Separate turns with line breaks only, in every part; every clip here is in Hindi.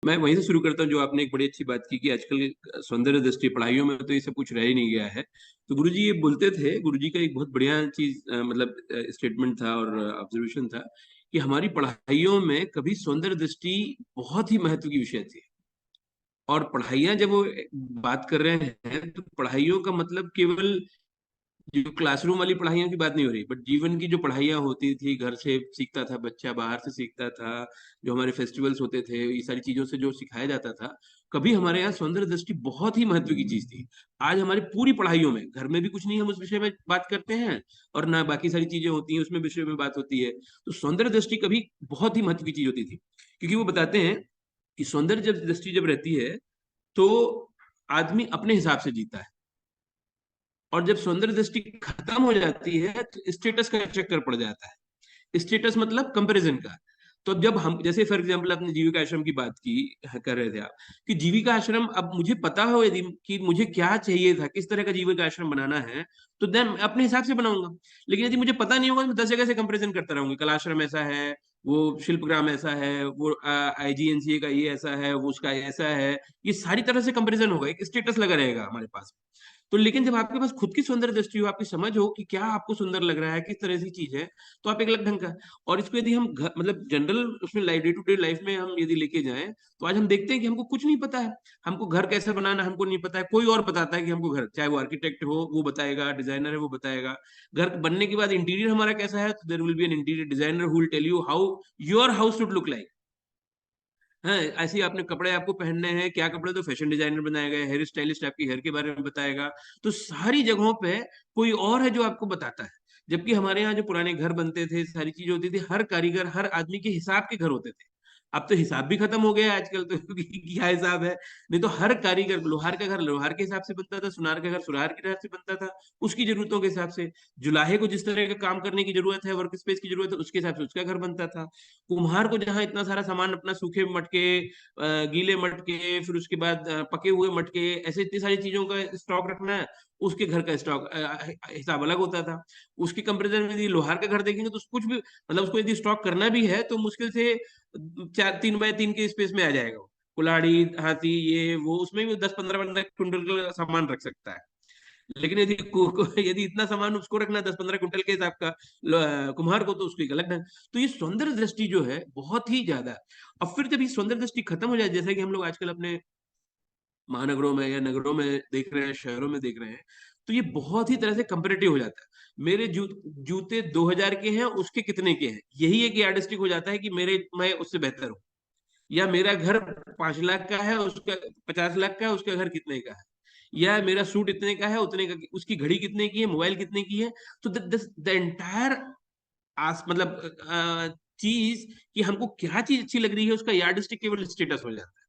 मैं वहीं से शुरू करता हूँ जो आपने एक बड़ी अच्छी बात की कि आजकल सौंदर्य दृष्टि पढ़ाइयों में तो ये सब कुछ रह ही नहीं गया है। तो गुरुजी ये बोलते थे, गुरुजी का एक बहुत बढ़िया चीज मतलब स्टेटमेंट था और ऑब्जर्वेशन था कि हमारी पढ़ाइयों में कभी सौंदर्य दृष्टि बहुत ही महत्व की विषय थी। और पढ़ाइयाँ जब वो बात कर रहे हैं तो पढ़ाइयों का मतलब केवल जो क्लासरूम वाली पढ़ाइयों की बात नहीं हो रही, बट जीवन की जो पढ़ाइयाँ होती थी, घर से सीखता था बच्चा, बाहर से सीखता था, जो हमारे फेस्टिवल्स होते थे, ये सारी चीजों से जो सिखाया जाता था। कभी हमारे यहाँ सौंदर्य दृष्टि बहुत ही महत्व की चीज थी। आज हमारी पूरी पढ़ाइयों में, घर में भी कुछ नहीं हम उस विषय में बात करते हैं, और ना बाकी सारी चीजें होती हैं उसमें विषय में बात होती है। तो सौंदर्य दृष्टि कभी बहुत ही महत्व की चीज होती थी, क्योंकि वो बताते हैं कि सौंदर्य जब दृष्टि जब रहती है तो आदमी अपने हिसाब से जीता है। और जब सौंदर्य दृष्टि खत्म हो जाती है तो स्टेटस का चक्कर पड़ जाता है। स्टेटस मतलब कंपैरिजन का। तो जब हम जैसे फॉर एग्जांपल अपने जीविका आश्रम की बात की कर रहे थे आप, कि जीविका आश्रम अब मुझे पता हो यदि कि मुझे क्या चाहिए था, किस तरह का जीविका आश्रम बनाना है, तो देन मैं अपने हिसाब से बनाऊंगा। लेकिन यदि मुझे पता नहीं होगा तो मैं 10 जगह से कंपैरिजन करता रहूंगी, कलाश्रम ऐसा है, वो शिल्पग्राम ऐसा है, वो आईजीएनसीए का ये ऐसा है, वो उसका ऐसा है। ये सारी तरह से कंपैरिजन होगा, एक स्टेटस लगा रहेगा हमारे पास। तो लेकिन जब आपके पास खुद की सौंदर्य दृष्टि हो, आपकी समझ हो कि क्या आपको सुंदर लग रहा है, किस तरह की चीज है, तो आप एक अलग ढंग का। और इसको यदि हम मतलब जनरल उसमें डे टू डे लाइफ में हम यदि लेके जाएं, तो आज हम देखते हैं कि हमको कुछ नहीं पता है। हमको घर कैसे बनाना हमको नहीं पता है, कोई और बताता है कि हमको घर, चाहे वो आर्किटेक्ट हो वो बताएगा, डिजाइनर है वो बताएगा। घर बनने के बाद इंटीरियर हमारा कैसा है, तो there will be an interior designer who will tell you how your house should look like. हाँ, ऐसे ही आपने कपड़े आपको पहनने हैं, क्या कपड़े, तो फैशन डिजाइनर बनाएगा, हेयर स्टाइलिस्ट आपकी हेयर के बारे में बताएगा। तो सारी जगहों पे कोई और है जो आपको बताता है। जबकि हमारे यहाँ जो पुराने घर बनते थे, सारी चीजें होती थी, हर कारीगर हर आदमी के हिसाब के घर होते थे। अब तो हिसाब भी खत्म हो गया है आजकल तो कि क्या हिसाब है। नहीं तो हर कारीगर, लोहार का घर लोहार के हिसाब से बनता था, सुनार का घर सुनार के हिसाब से बनता था, उसकी जरूरतों के हिसाब से। जुलाहे को जिस तरह का काम करने की जरूरत है, वर्क स्पेस की जरूरत है, उसके हिसाब से उसका घर बनता था। कुम्हार को जहाँ इतना सारा सामान अपना, सूखे मटके, गीले मटके, फिर उसके बाद पके हुए मटके, ऐसे इतनी सारी चीजों का स्टॉक रखना है, उसके घर का स्टॉक हिसाब अलग होता था। उसके कंपेरिजन में यदि लोहार का घर देखेंगे तो कुछ भी, मतलब उसको यदि स्टॉक करना भी है तो मुश्किल से 3x3 के स्पेस में आ जाएगा वो। कुल्हाड़ी, हाथी, ये वो, उसमें भी 10-15 कुंटल का सामान रख सकता है। लेकिन यदि यदि इतना सामान उसको रखना 10-15 कुंटल के हिसाब का कुम्हार को, तो उसको एक अलग ढंग। तो ये सौंदर्य दृष्टि जो है बहुत ही ज्यादा है। अब फिर जब ये सौंदर्य दृष्टि खत्म हो जाए, जैसे कि हम लोग आजकल अपने महानगरों में या नगरों में देख रहे हैं, शहरों में देख रहे हैं, तो ये बहुत ही तरह से कंपेरेटिव हो जाता है। मेरे जूते 2000 के हैं, उसके कितने के हैं, यही एक यार्डस्टिक हो जाता है कि मेरे, मैं उससे बेहतर हूँ। या मेरा घर 5 लाख का है, उसका 50 लाख का है, उसका घर कितने का है। या मेरा सूट इतने का है, उतने का, उसकी घड़ी कितने की है, मोबाइल कितने की है। तो द एंटायर आस मतलब चीज, कि हमको क्या चीज अच्छी लग रही है, उसका यार्डस्टिक केवल स्टेटस हो जाता है।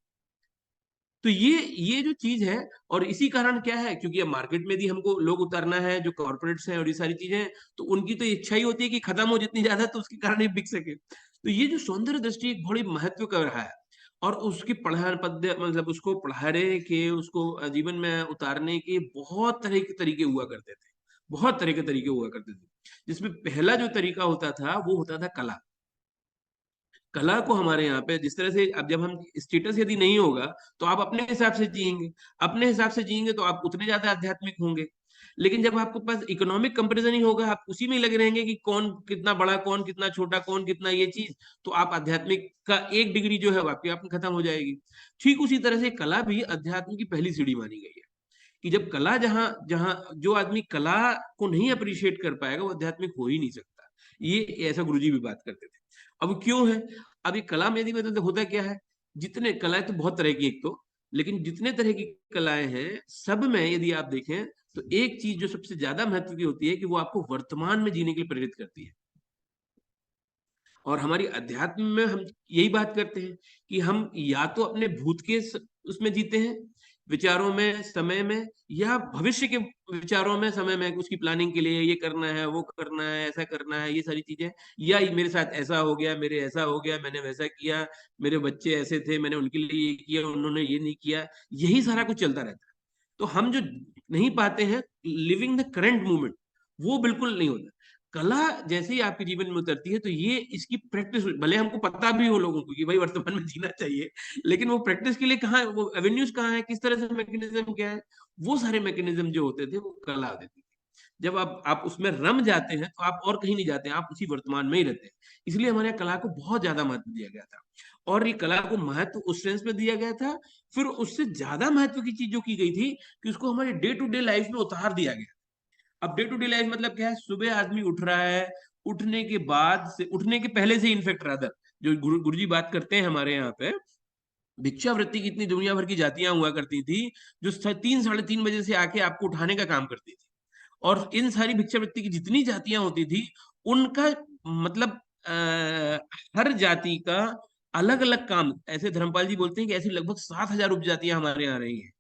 तो ये जो चीज है, और इसी कारण क्या है, क्योंकि अब मार्केट में भी हमको लोग उतारना है, जो कॉर्पोरेट्स हैं और ये सारी चीजें हैं, तो उनकी तो इच्छा ही होती है कि खत्म हो जितनी ज्यादा, तो उसके कारण ही बिक सके। तो ये जो सौंदर्य दृष्टि एक बड़ी महत्व का रहा है। और उसकी पढ़ा पद्य मतलब उसको पढ़ाने के, उसको जीवन में उतारने के बहुत तरह के तरीके हुआ करते थे। बहुत तरह के तरीके हुआ करते थे, जिसमें पहला जो तरीका होता था वो होता था कला। कला को हमारे यहाँ पे जिस तरह से, अब जब हम, स्टेटस यदि नहीं होगा तो आप अपने हिसाब से जिएंगे। अपने हिसाब से जिएंगे तो आप उतने ज्यादा आध्यात्मिक होंगे। लेकिन जब आपके पास इकोनॉमिक कंपैरिजन ही होगा, आप उसी में लगे रहेंगे कि कौन कितना बड़ा, कौन कितना छोटा, कौन कितना ये चीज, तो आप आध्यात्मिक का एक डिग्री जो है वो आपकी आप में खत्म हो जाएगी। ठीक उसी तरह से कला भी अध्यात्म की पहली सीढ़ी मानी गई है। कि जब कला, जहाँ जहाँ जो आदमी कला को नहीं अप्रिशिएट कर पाएगा वो आध्यात्मिक हो ही नहीं सकता। ये ऐसा गुरुजी भी बात करते थे। अब क्यों है, अब ये कला में यदि मतलब होता क्या है, जितने कलाएं तो बहुत तरह की, एक तो, लेकिन जितने तरह की कलाएं हैं, सब में यदि आप देखें तो एक चीज जो सबसे ज्यादा महत्व की होती है कि वो आपको वर्तमान में जीने के लिए प्रेरित करती है। और हमारी अध्यात्म में हम यही बात करते हैं कि हम या तो अपने भूत के उसमें जीते हैं, विचारों में, समय में, या भविष्य के विचारों में, समय में, उसकी प्लानिंग के लिए ये करना है, वो करना है, ऐसा करना है, ये सारी चीजें। या ये मेरे साथ ऐसा हो गया, मेरे ऐसा हो गया, मैंने वैसा किया, मेरे बच्चे ऐसे थे, मैंने उनके लिए ये किया, उन्होंने ये नहीं किया। यही सारा कुछ चलता रहता है। तो हम जो नहीं पाते हैं लिविंग द करंट मोमेंट, वो बिल्कुल नहीं होता। कला जैसे ही आपके जीवन में उतरती है तो ये इसकी प्रैक्टिस, भले हमको पता भी हो लोगों को कि भाई वर्तमान में जीना चाहिए, लेकिन वो प्रैक्टिस के लिए कहाँ, वो एवेन्यूज कहाँ है, किस तरह से मैकेनिज्म क्या है, वो सारे मैकेनिज्म जो होते थे वो कला देती थी। जब आप उसमें रम जाते हैं तो आप और कहीं नहीं जाते हैं, आप उसी वर्तमान में ही रहते हैं। इसलिए हमारे यहाँ कला को बहुत ज्यादा महत्व दिया गया था, और ये कला को महत्व उस सेंस में दिया गया था। फिर उससे ज्यादा महत्व की चीज जो की गई थी कि उसको हमारे डे टू डे लाइफ में उतार दिया गया। अब डे टू डे लाइफ मतलब क्या है, सुबह आदमी उठ रहा है, उठने के बाद से, उठने के पहले से इनफेक्ट रादर, जो गुरुजी बात करते हैं हमारे यहाँ पे, भिक्षावृत्ति की इतनी दुनिया भर की जातियां हुआ करती थी जो 3 साढ़े 3 बजे से आके आपको उठाने का काम करती थी। और इन सारी भिक्षावृत्ति की जितनी जातियां होती थी, उनका मतलब हर जाति का अलग अलग काम, ऐसे धर्मपाल जी बोलते हैं कि ऐसी लगभग 7,000 उपजातियां हमारे यहाँ रही हैं,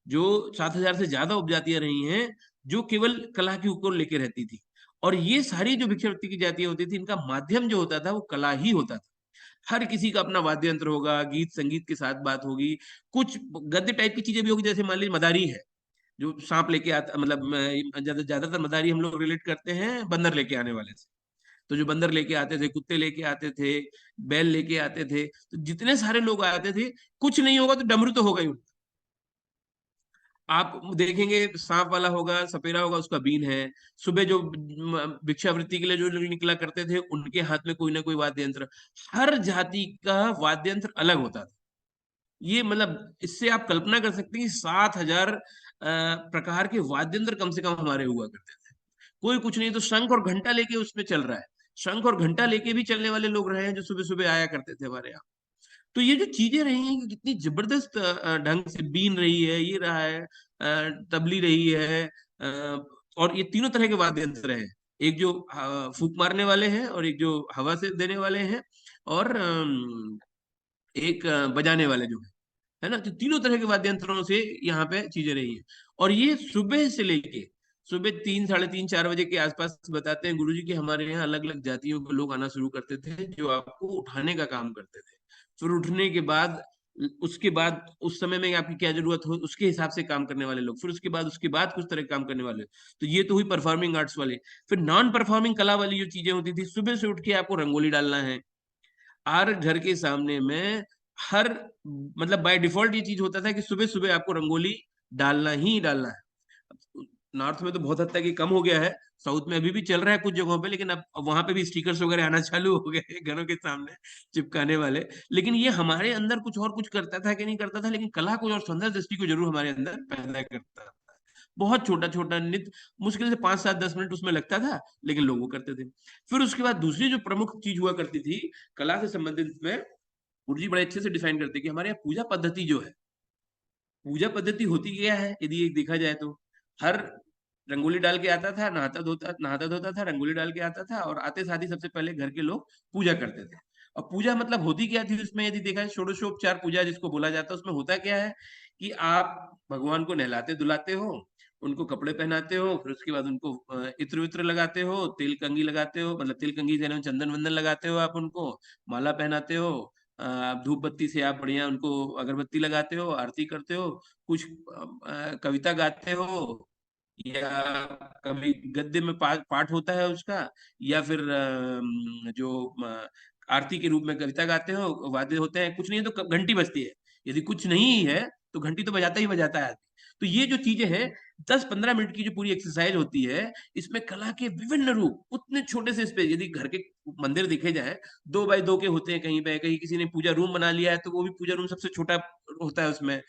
जो 7,000 से ज्यादा उपजातियां रही हैं, जो केवल कला के ऊपर लेके रहती थी। और ये सारी जो भिक्षावृत्ति की जातियां होती थी, इनका माध्यम जो होता था वो कला ही होता था। हर किसी का अपना वाद्य यंत्र होगा, गीत संगीत के साथ बात होगी, कुछ गद्य टाइप की चीजें भी होगी, जैसे मान लीजिए मदारी है, जो सांप लेके आता, मतलब ज्यादातर मदारी हम लोग रिलेट करते हैं बंदर लेके आने वाले से। तो जो बंदर लेके आते थे, कुत्ते लेके आते थे, बैल लेके आते थे, तो जितने सारे लोग आते थे, कुछ नहीं होगा तो डमरू तो होगा ही। आप देखेंगे सांप वाला होगा, सपेरा होगा, उसका बीन है। सुबह जो भिक्षावृत्ति के लिए जो लोग निकला करते थे, उनके हाथ में कोई ना कोई वाद्य यंत्र। हर जाति का वाद्य यंत्र अलग होता था। ये मतलब इससे आप कल्पना कर सकते हैं कि 7,000 प्रकार के वाद्य यंत्र कम से कम हमारे हुआ करते थे। कोई कुछ नहीं तो शंख और घंटा लेके उसमें चल रहा है। शंख और घंटा लेके भी चलने वाले लोग रहे हैं, जो सुबह सुबह आया करते थे हमारे यहाँ। तो ये जो चीजें रही हैं कि कितनी जबरदस्त ढंग से बीन रही है, ये रहा है, तबली रही है, और ये तीनों तरह के वाद्य यंत्र हैं। एक जो फूंक मारने वाले हैं, और एक जो हवा से देने वाले हैं, और एक बजाने वाले जो है ना। तो तीनों तरह के वाद्य यंत्रों से यहाँ पे चीजें रही हैं। और ये सुबह से लेके सुबह 3 साढ़े 3 4 बजे के आसपास बताते हैं गुरुजी कि हमारे यहाँ अलग अलग जातियों के लोग आना शुरू करते थे, जो आपको उठाने का काम करते थे। फिर उठने के बाद, उसके बाद उस समय में आपकी क्या जरूरत हो उसके हिसाब से काम करने वाले लोग, फिर उसके बाद कुछ तरह के काम करने वाले। तो ये तो हुई परफॉर्मिंग आर्ट्स वाले। फिर नॉन परफॉर्मिंग कला वाली जो चीजें होती थी, सुबह से उठ के आपको रंगोली डालना है, हर घर के सामने में, हर मतलब बाय डिफॉल्ट ये चीज होता था कि सुबह सुबह आपको रंगोली डालना ही डालना है। नॉर्थ में तो बहुत हद तक ये कम हो गया है, साउथ में अभी भी चल रहा है कुछ जगहों पे, लेकिन अब वहां पे भी स्टिकर्स वगैरह आना चालू हो गए हैं घरों के सामने चिपकाने वाले। लेकिन ये हमारे अंदर कुछ और कुछ करता था कि नहीं करता था, लेकिन कला को और सौंदर्य दृष्टि को जरूर हमारे अंदर पैदा करता था। बहुत छोटा छोटा नित्य, मुश्किल से 5 7 10 मिनट उसमें लगता था, लेकिन लोग वो करते थे। फिर उसके बाद दूसरी जो प्रमुख चीज हुआ करती थी कला से संबंधित में, गुरुजी बड़े अच्छे से डिफाइन करते कि हमारे यहाँ पूजा पद्धति जो है, पूजा पद्धति होती क्या है यदि एक देखा जाए तो, हर रंगोली डाल के आता था, नहाता धोता था, रंगोली डाल के आता था, और आते साथ ही सबसे पहले घर के लोग पूजा करते थे। और पूजा मतलब होती क्या थी उसमें, यदि देखा जाए षोडशोपचार पूजा जिसको बोला जाता है, उसमें होता क्या है कि आप भगवान को नहलाते धुलाते हो, उनको कपड़े पहनाते हो, फिर उसके बाद उनको इत्र वित्र लगाते हो, तिल कंगी लगाते हो, मतलब तिल कंगी से चंदन वंदन लगाते हो, आप उनको माला पहनाते हो, धूप बत्ती से आप बढ़िया उनको अगरबत्ती लगाते हो, आरती करते हो, कुछ कविता गाते हो, या कभी गद्य में पाठ होता है उसका, या फिर जो आरती के रूप में कविता गाते हो, वाद्य होते हैं, कुछ नहीं है तो घंटी बजती है। यदि कुछ नहीं है तो घंटी तो बजाता ही बजाता है आदमी। तो ये जो चीजें हैं, 10 15 मिनट की जो पूरी एक्सरसाइज होती है, इसमें कला के विभिन्न रूप, उतने छोटे से स्पेस, यदि घर के मंदिर देखे जाए 2 बाई 2 के होते हैं, कहीं पे कहीं किसी ने पूजा रूम बना लिया है तो वो भी पूजा रूम सबसे छोटा होता है, उसमें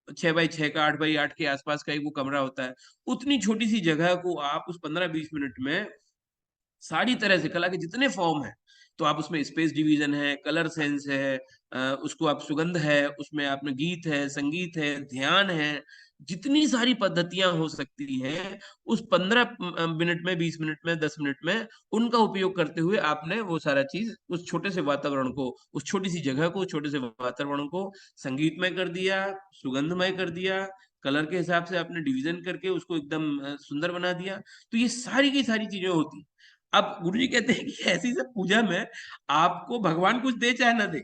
6 बाई 6 का, 8 बाई 8 के आसपास का एक वो कमरा होता है। उतनी छोटी सी जगह को आप उस 15 20 मिनट में सारी तरह से कला के जितने फॉर्म है, तो आप उसमें स्पेस डिवीजन है, कलर सेंस है, उसको आप सुगंध है, उसमें आपने गीत है, संगीत है, ध्यान है, जितनी सारी पद्धतियां हो सकती हैं, उस 15 मिनट में, 20 मिनट में, 10 मिनट में, उनका उपयोग करते हुए आपने वो सारा चीज उस छोटे से वातावरण को, उस छोटी सी जगह को, उस छोटे से वातावरण को संगीतमय कर दिया, सुगंधमय कर दिया, कलर के हिसाब से आपने डिवीजन करके उसको एकदम सुंदर बना दिया। तो ये सारी की सारी चीजें होती। अब गुरु जी कहते हैं कि ऐसी सब पूजा में आपको भगवान कुछ दे चाहे ना दे,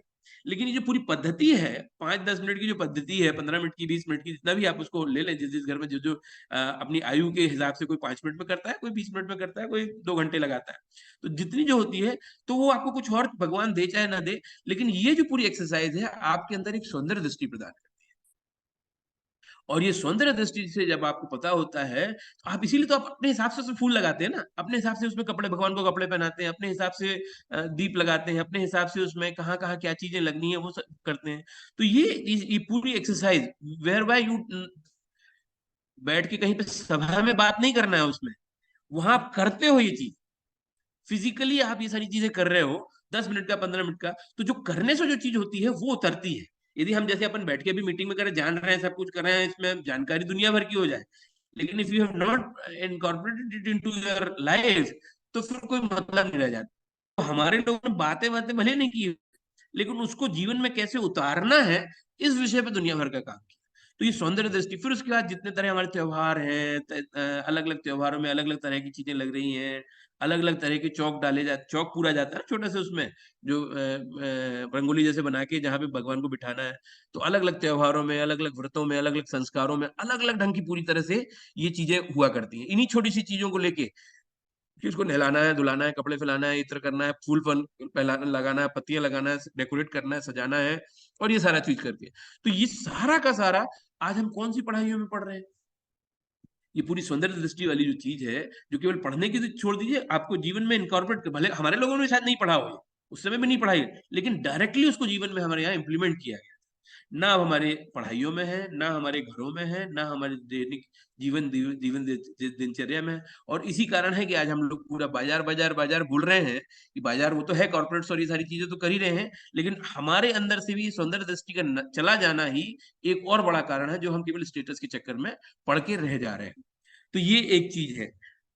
लेकिन ये जो पूरी पद्धति है, 5-10 मिनट की जो पद्धति है, 15 मिनट की, 20 मिनट की, जितना भी आप उसको ले लें, जिस जिस घर में जो जो अपनी आयु के हिसाब से, कोई 5 मिनट में करता है, कोई 20 मिनट में करता है, कोई 2 घंटे लगाता है, तो जितनी जो होती है, तो वो आपको कुछ और भगवान दे चाहे ना दे, लेकिन ये जो पूरी एक्सरसाइज है आपके अंदर एक सौंदर्य दृष्टि प्रदान करती है। और ये सौंदर्य दृष्टि से जब आपको पता होता है, तो आप इसीलिए तो आप अपने हिसाब से उसमें फूल लगाते हैं ना, अपने हिसाब से उसमें कपड़े, भगवान को कपड़े पहनाते हैं, अपने हिसाब से दीप लगाते हैं, अपने हिसाब से उसमें कहाँ कहाँ क्या चीजें लगनी है वो सब करते हैं। तो ये पूरी एक्सरसाइज, वेयर बाय यू बैठ के कहीं पे सभा में बात नहीं करना है उसमें, वहां आप करते हो ये चीज, फिजिकली आप ये सारी चीजें कर रहे हो, 10 मिनट का, 15 मिनट का, तो जो करने से जो चीज होती है वो उतरती है। यदि हम जैसे अपन बैठ के भी मीटिंग में करें, जान रहे हैं, सब कुछ कर रहे हैं, इसमें जानकारी दुनिया भर की हो जाए, लेकिन if you have not incorporated it into your life, तो फिर कोई मतलब नहीं रह जाता। तो हमारे लोगों ने बातें बातें भले नहीं की, लेकिन उसको जीवन में कैसे उतारना है, इस विषय पे दुनिया भर का काम किया। तो ये सौंदर्य दृष्टि। फिर उसके बाद जितने तरह हमारे त्योहार हैं, अलग अलग त्योहारों में अलग अलग तरह की चीजें लग रही हैं, अलग अलग तरह के चौक डाले जाते, चौक पूरा जाता है ना छोटे से, उसमें जो रंगोली जैसे बना के जहाँ पे भगवान को बिठाना है। तो अलग अलग त्योहारों में, अलग अलग व्रतों में, अलग अलग संस्कारों में अलग अलग ढंग की पूरी तरह से ये चीजें हुआ करती हैं, इन्हीं छोटी सी चीजों को लेके, कि उसको नहलाना है, धुलाना है, कपड़े फैलाना है, इत्र करना है, फूल फल पहलाना, लगाना है, पत्तियां लगाना है, डेकोरेट करना है, सजाना है, और ये सारा चीज करके। तो ये सारा का सारा आज हम कौन सी पढ़ाइयों में पढ़ रहे हैं? ये पूरी सौंदर्य दृष्टि वाली जो चीज है, जो केवल पढ़ने की तो छोड़ दीजिए, आपको जीवन में इनकॉर्पोरेट, भले हमारे लोगों ने शायद नहीं पढ़ा हो, उस समय भी नहीं पढ़ाई, लेकिन डायरेक्टली उसको जीवन में हमारे यहाँ इम्प्लीमेंट किया गया। ना अब हमारे पढ़ाइयों में है, ना हमारे घरों में है, ना हमारे दैनिक दिनचर्या में है। और इसी कारण है कि आज हम लोग पूरा बाजार बाजार बाजार बोल रहे हैं, कि बाजार वो तो है, कॉर्पोरेट्स और ये सारी चीजें तो कर ही रहे हैं, लेकिन हमारे अंदर से भी सौंदर्य दृष्टि का चला जाना ही एक और बड़ा कारण है, जो हम केवल स्टेटस के चक्कर में पढ़ के रह जा रहे हैं। तो ये एक चीज है।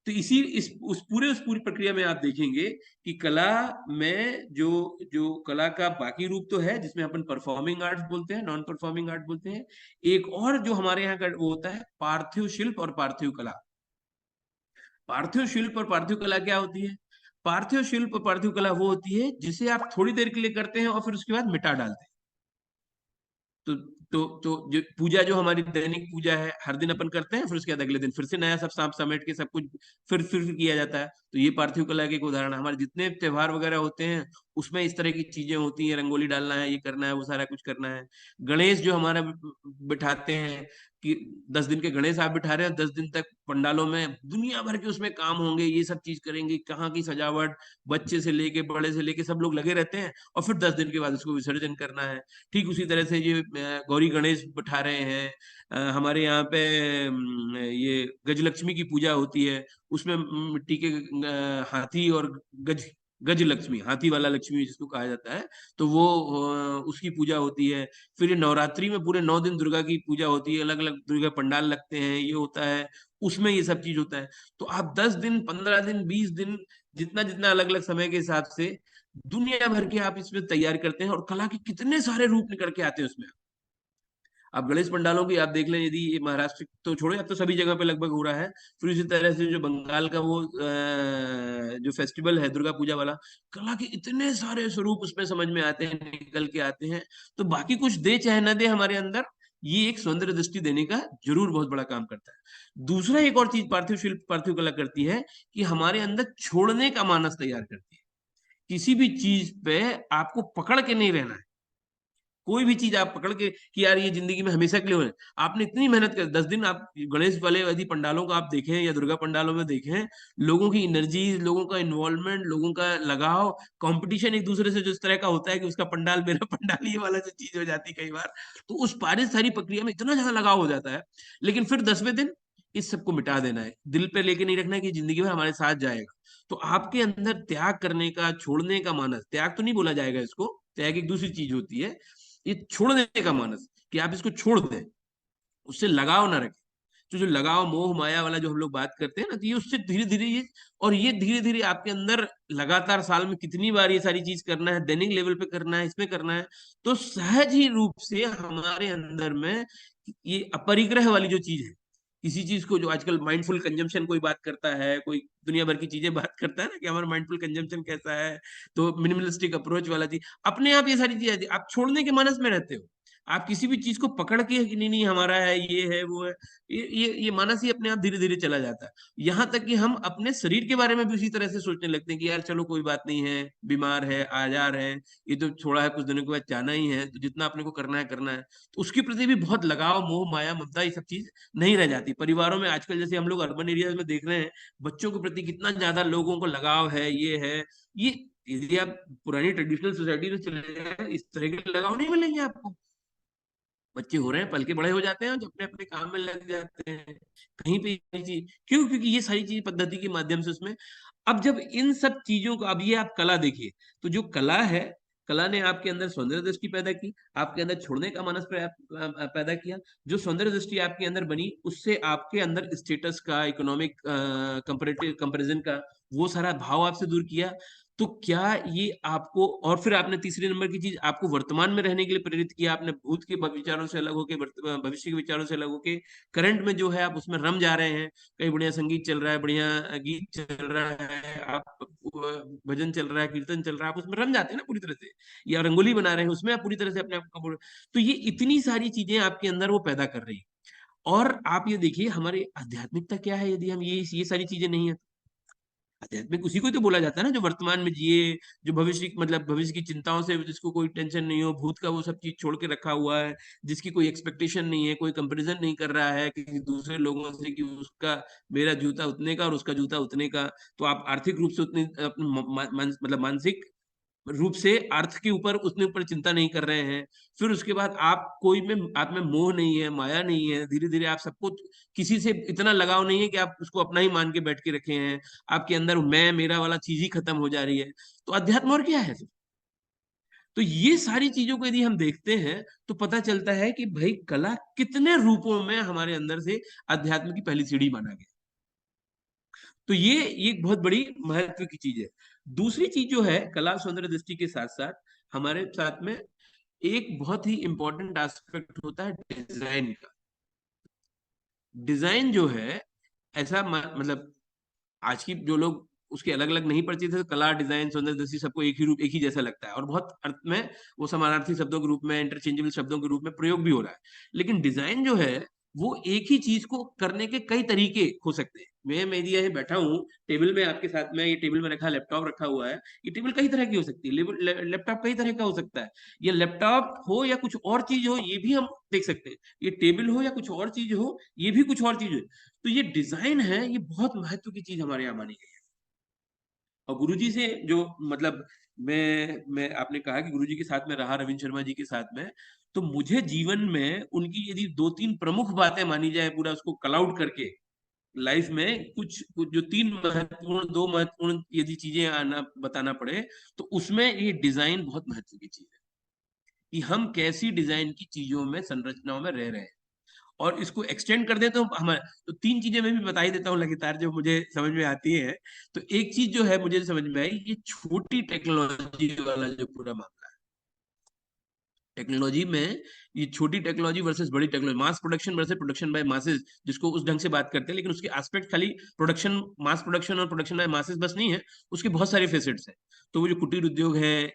तो इसी इस उस पूरी प्रक्रिया में आप देखेंगे कि कला में जो जो कला का बाकी रूप तो है, जिसमें अपन परफॉर्मिंग आर्ट्स बोलते हैं, नॉन परफॉर्मिंग आर्ट बोलते हैं। एक और जो हमारे यहाँ का वो होता है, पार्थिव शिल्प और पार्थिव कला। पार्थिव शिल्प और पार्थिव कला क्या होती है? पार्थिव शिल्प और पार्थिव कला वो होती है जिसे आप थोड़ी देर के लिए करते हैं और फिर उसके बाद मिटा डालते हैं। तो तो जो पूजा, जो हमारी दैनिक पूजा है, हर दिन अपन करते हैं, फिर उसके बाद अगले दिन फिर से नया सब सांप समेट के सब कुछ फिर किया जाता है। तो ये पार्थिव कला के एक उदाहरण है। हमारे जितने त्योहार वगैरह होते हैं, उसमें इस तरह की चीजें होती हैं, रंगोली डालना है, ये करना है, वो सारा कुछ करना है। गणेश जो हमारा बिठाते हैं, कि 10 दिन के गणेश आप बिठा रहे हैं, 10 दिन तक पंडालों में दुनिया भर के उसमें काम होंगे, ये सब चीज करेंगे, कहाँ की सजावट, बच्चे से लेके बड़े से लेके सब लोग लगे रहते हैं, और फिर 10 दिन के बाद उसको विसर्जन करना है। ठीक उसी तरह से ये गौरी गणेश बिठा रहे हैं। हमारे यहाँ पे ये गजलक्ष्मी की पूजा होती है, उसमें मिट्टी के हाथी और गज गज लक्ष्मी, हाथी वाला लक्ष्मी जिसको कहा जाता है, तो वो उसकी पूजा होती है। फिर ये नवरात्रि में पूरे 9 दिन दुर्गा की पूजा होती है, अलग अलग दुर्गा पंडाल लगते हैं, ये होता है, उसमें ये सब चीज होता है। तो आप 10 दिन, 15 दिन, 20 दिन, जितना जितना अलग अलग समय के हिसाब से दुनिया भर के आप इसमें तैयार करते हैं, और कला के कितने सारे रूप निकल के आते हैं उसमें। आप गणेश पंडालों की आप देख लें, यदि ये महाराष्ट्र तो छोड़ो, अब तो सभी जगह पे लगभग हो रहा है। फिर इसी तरह से जो बंगाल का वो जो फेस्टिवल है दुर्गा पूजा वाला, कला के इतने सारे स्वरूप उसमें समझ में आते हैं, निकल के आते हैं। तो बाकी कुछ दे चाहे न दे हमारे अंदर, ये एक सौंदर्य दृष्टि देने का जरूर बहुत बड़ा काम करता है। दूसरा एक और चीज पार्थिव शिल्प, पार्थिव कला करती है, कि हमारे अंदर छोड़ने का मानस तैयार करती है। किसी भी चीज पे आपको पकड़ के नहीं रहना है। कोई भी चीज आप पकड़ के कि यार ये जिंदगी में हमेशा के लिए होने, आपने इतनी मेहनत कर, 10 दिन आप गणेश वाले यदि पंडालों को आप देखें या दुर्गा पंडालों में देखें, लोगों की एनर्जी, लोगों का इन्वॉल्वमेंट, लोगों का लगाव, कंपटीशन एक दूसरे से जिस तरह का होता है, कि उसका पंडाल मेरा पंडाल, ये वाला जो चीज हो जाती है कई बार, तो उस सारी प्रक्रिया में इतना ज्यादा लगाव हो जाता है। लेकिन फिर 10वें दिन इस सबको मिटा देना है, दिल पे लेके नहीं रखना है, कि जिंदगी भर हमारे साथ जाएगा। तो आपके अंदर त्याग करने का, छोड़ने का मानस, त्याग तो नहीं बोला जाएगा इसको, त्याग एक दूसरी चीज होती है, ये छोड़ देने का मानस, कि आप इसको छोड़ दें, उससे लगाव ना रखें। तो जो लगाव, मोह माया वाला जो हम लोग बात करते हैं ना, तो ये उससे धीरे धीरे ये, और ये धीरे धीरे आपके अंदर लगातार साल में कितनी बार ये सारी चीज करना है, दैनिक लेवल पे करना है, इसमें करना है, तो सहज ही रूप से हमारे अंदर में ये अपरिग्रह वाली जो चीज है, किसी चीज को, जो आजकल माइंडफुल कंजम्पशन कोई बात करता है, कोई दुनिया भर की चीजें बात करता है ना कि हमारा माइंडफुल कंजम्पशन कैसा है, तो मिनिमलिस्टिक अप्रोच वाला चीज, अपने आप ये सारी चीजें आप छोड़ने के मानस में रहते हो। आप किसी भी चीज को पकड़ के कि नहीं नहीं हमारा है, ये है वो है, ये मानस ही अपने आप धीरे धीरे चला जाता है। यहाँ तक कि हम अपने शरीर के बारे में भी उसी तरह से सोचने लगते हैं कि यार चलो कोई बात नहीं है, बीमार है, आजार है, ये तो छोड़ा है, कुछ दिनों के बाद जाना ही है, तो जितना अपने को करना है करना है। तो उसके प्रति भी बहुत लगाव, मोह माया, ममता, ये सब चीज नहीं रह जाती परिवारों में। आजकल जैसे हम लोग अर्बन एरियाज में देख रहे हैं, बच्चों के प्रति कितना ज्यादा लोगों को लगाव है, ये है ये। यदि आप पुरानी ट्रेडिशनल सोसाइटी में चले जाए, इस तरह के लगाव नहीं मिलेंगे आपको। बच्चे हो रहे हैं, पल के बड़े हो जाते हैं और अपने अपने काम में लग जाते हैं। कहीं पे ये चीज क्यों? क्योंकि ये सारी चीज पद्धति के माध्यम से उसमें, अब जब इन सब चीजों को, अब ये आप कला देखिए, तो जो कला है, कला ने आपके अंदर सौंदर्य दृष्टि पैदा की, आपके अंदर छोड़ने का मानस पैदा किया। जो सौंदर्य दृष्टि आपके अंदर बनी, उससे आपके अंदर स्टेटस का, इकोनॉमिक कंपैरेटिव कंपैरिजन का वो सारा भाव आपसे दूर किया। तो क्या ये आपको, और फिर आपने तीसरे नंबर की चीज, आपको वर्तमान में रहने के लिए प्रेरित किया। आपने भूत के विचारों से अलग होके, भविष्य के विचारों से अलग होके, करंट में जो है आप उसमें रम जा रहे हैं। कहीं बढ़िया संगीत चल रहा है, बढ़िया गीत चल रहा है, आप भजन चल रहा है, कीर्तन चल रहा है, आप उसमें रम जाते हैं ना पूरी तरह से। या रंगोली बना रहे हैं, उसमें आप पूरी तरह से अपने आप को तो ये इतनी सारी चीजें आपके अंदर वो पैदा कर रही है। और आप ये देखिए हमारी आध्यात्मिकता क्या है, यदि हम ये सारी चीजें नहीं है। आध्यात्मिक उसी को ही तो बोला जाता है ना, जो वर्तमान में जिए, जो भविष्य, मतलब भविष्य की चिंताओं से जिसको कोई टेंशन नहीं हो, भूत का वो सब चीज छोड़ के रखा हुआ है, जिसकी कोई एक्सपेक्टेशन नहीं है, कोई कंपैरिजन नहीं कर रहा है किसी दूसरे लोगों से कि उसका, मेरा जूता उतने का और उसका जूता उतने का। तो आप आर्थिक रूप से उतनी मतलब मानसिक रूप से अर्थ के ऊपर, उसने ऊपर चिंता नहीं कर रहे हैं। फिर उसके बाद आप कोई में, आप में मोह नहीं है, माया नहीं है, धीरे धीरे आप सबको, किसी से इतना लगाव नहीं है कि आप उसको अपना ही मान के बैठ के रखे हैं। आपके अंदर मैं मेरा वाला चीज ही खत्म हो जा रही है। तो अध्यात्म और क्या है? तो ये सारी चीजों को यदि हम देखते हैं, तो पता चलता है कि भाई कला कितने रूपों में हमारे अंदर से अध्यात्म की पहली सीढ़ी माना गया। तो ये एक बहुत बड़ी महत्व की चीज है। दूसरी चीज जो है, कला सौंदर्य दृष्टि के साथ साथ हमारे साथ में एक बहुत ही इंपॉर्टेंट एस्पेक्ट होता है डिजाइन का। डिजाइन जो है, ऐसा मतलब आज की जो लोग उसके अलग अलग नहीं परिचित है, तो कला, डिजाइन, सौंदर्य दृष्टि सबको एक ही रूप, एक ही जैसा लगता है, और बहुत अर्थ में वो समानार्थी शब्दों के रूप में, इंटरचेंजेबल शब्दों के रूप में प्रयोग भी हो रहा है। लेकिन डिजाइन जो है, वो एक ही चीज को करने के कई तरीके हो सकते हैं। मैं मेरी यही बैठा हूँ टेबल में आपके साथ में, ये टेबल में रखा लैपटॉप रखा हुआ है। ये टेबल कई तरह की हो सकती है, लैपटॉप कई तरह का हो सकता है। ये लैपटॉप हो या कुछ और चीज हो, ये भी हम देख सकते हैं। ये टेबल हो या कुछ और चीज हो, ये भी कुछ और चीज हो। तो ये डिजाइन है, ये बहुत महत्व की चीज हमारे यहाँ मानी गई है। और गुरुजी से जो, मतलब मैं आपने कहा कि गुरुजी के साथ में रहा, रविंद्र शर्मा जी के साथ में, तो मुझे जीवन में उनकी यदि दो तीन प्रमुख बातें मानी जाए, पूरा उसको कलआउट करके लाइफ में, कुछ जो तीन महत्वपूर्ण, दो महत्वपूर्ण यदि चीजें आना बताना पड़े, तो उसमें ये डिजाइन बहुत महत्व की चीज है। कि हम कैसी डिजाइन की चीजों में, संरचनाओं में रह रहे हैं। और इसको एक्सटेंड कर दे तो हम, तो तीन चीजें मैं भी बता ही देता हूँ लगातार, जो मुझे समझ में आती है। तो एक चीज जो है मुझे समझ में आई, ये छोटी टेक्नोलॉजी वाला जो पूरा मामला है। टेक्नोलॉजी में, ये छोटी टेक्नोलॉजी वर्सेस बड़ी technology, mass production versus production by masses, जिसको उस ढंग से बात करते हैं। लेकिन उसके एस्पेक्ट खाली प्रोडक्शन, मास प्रोडक्शन और प्रोडक्शन बाय मासेस बस नहीं है, उसके बहुत सारे फेसेट्स हैं। तो वो जो कुटीर उद्योग है,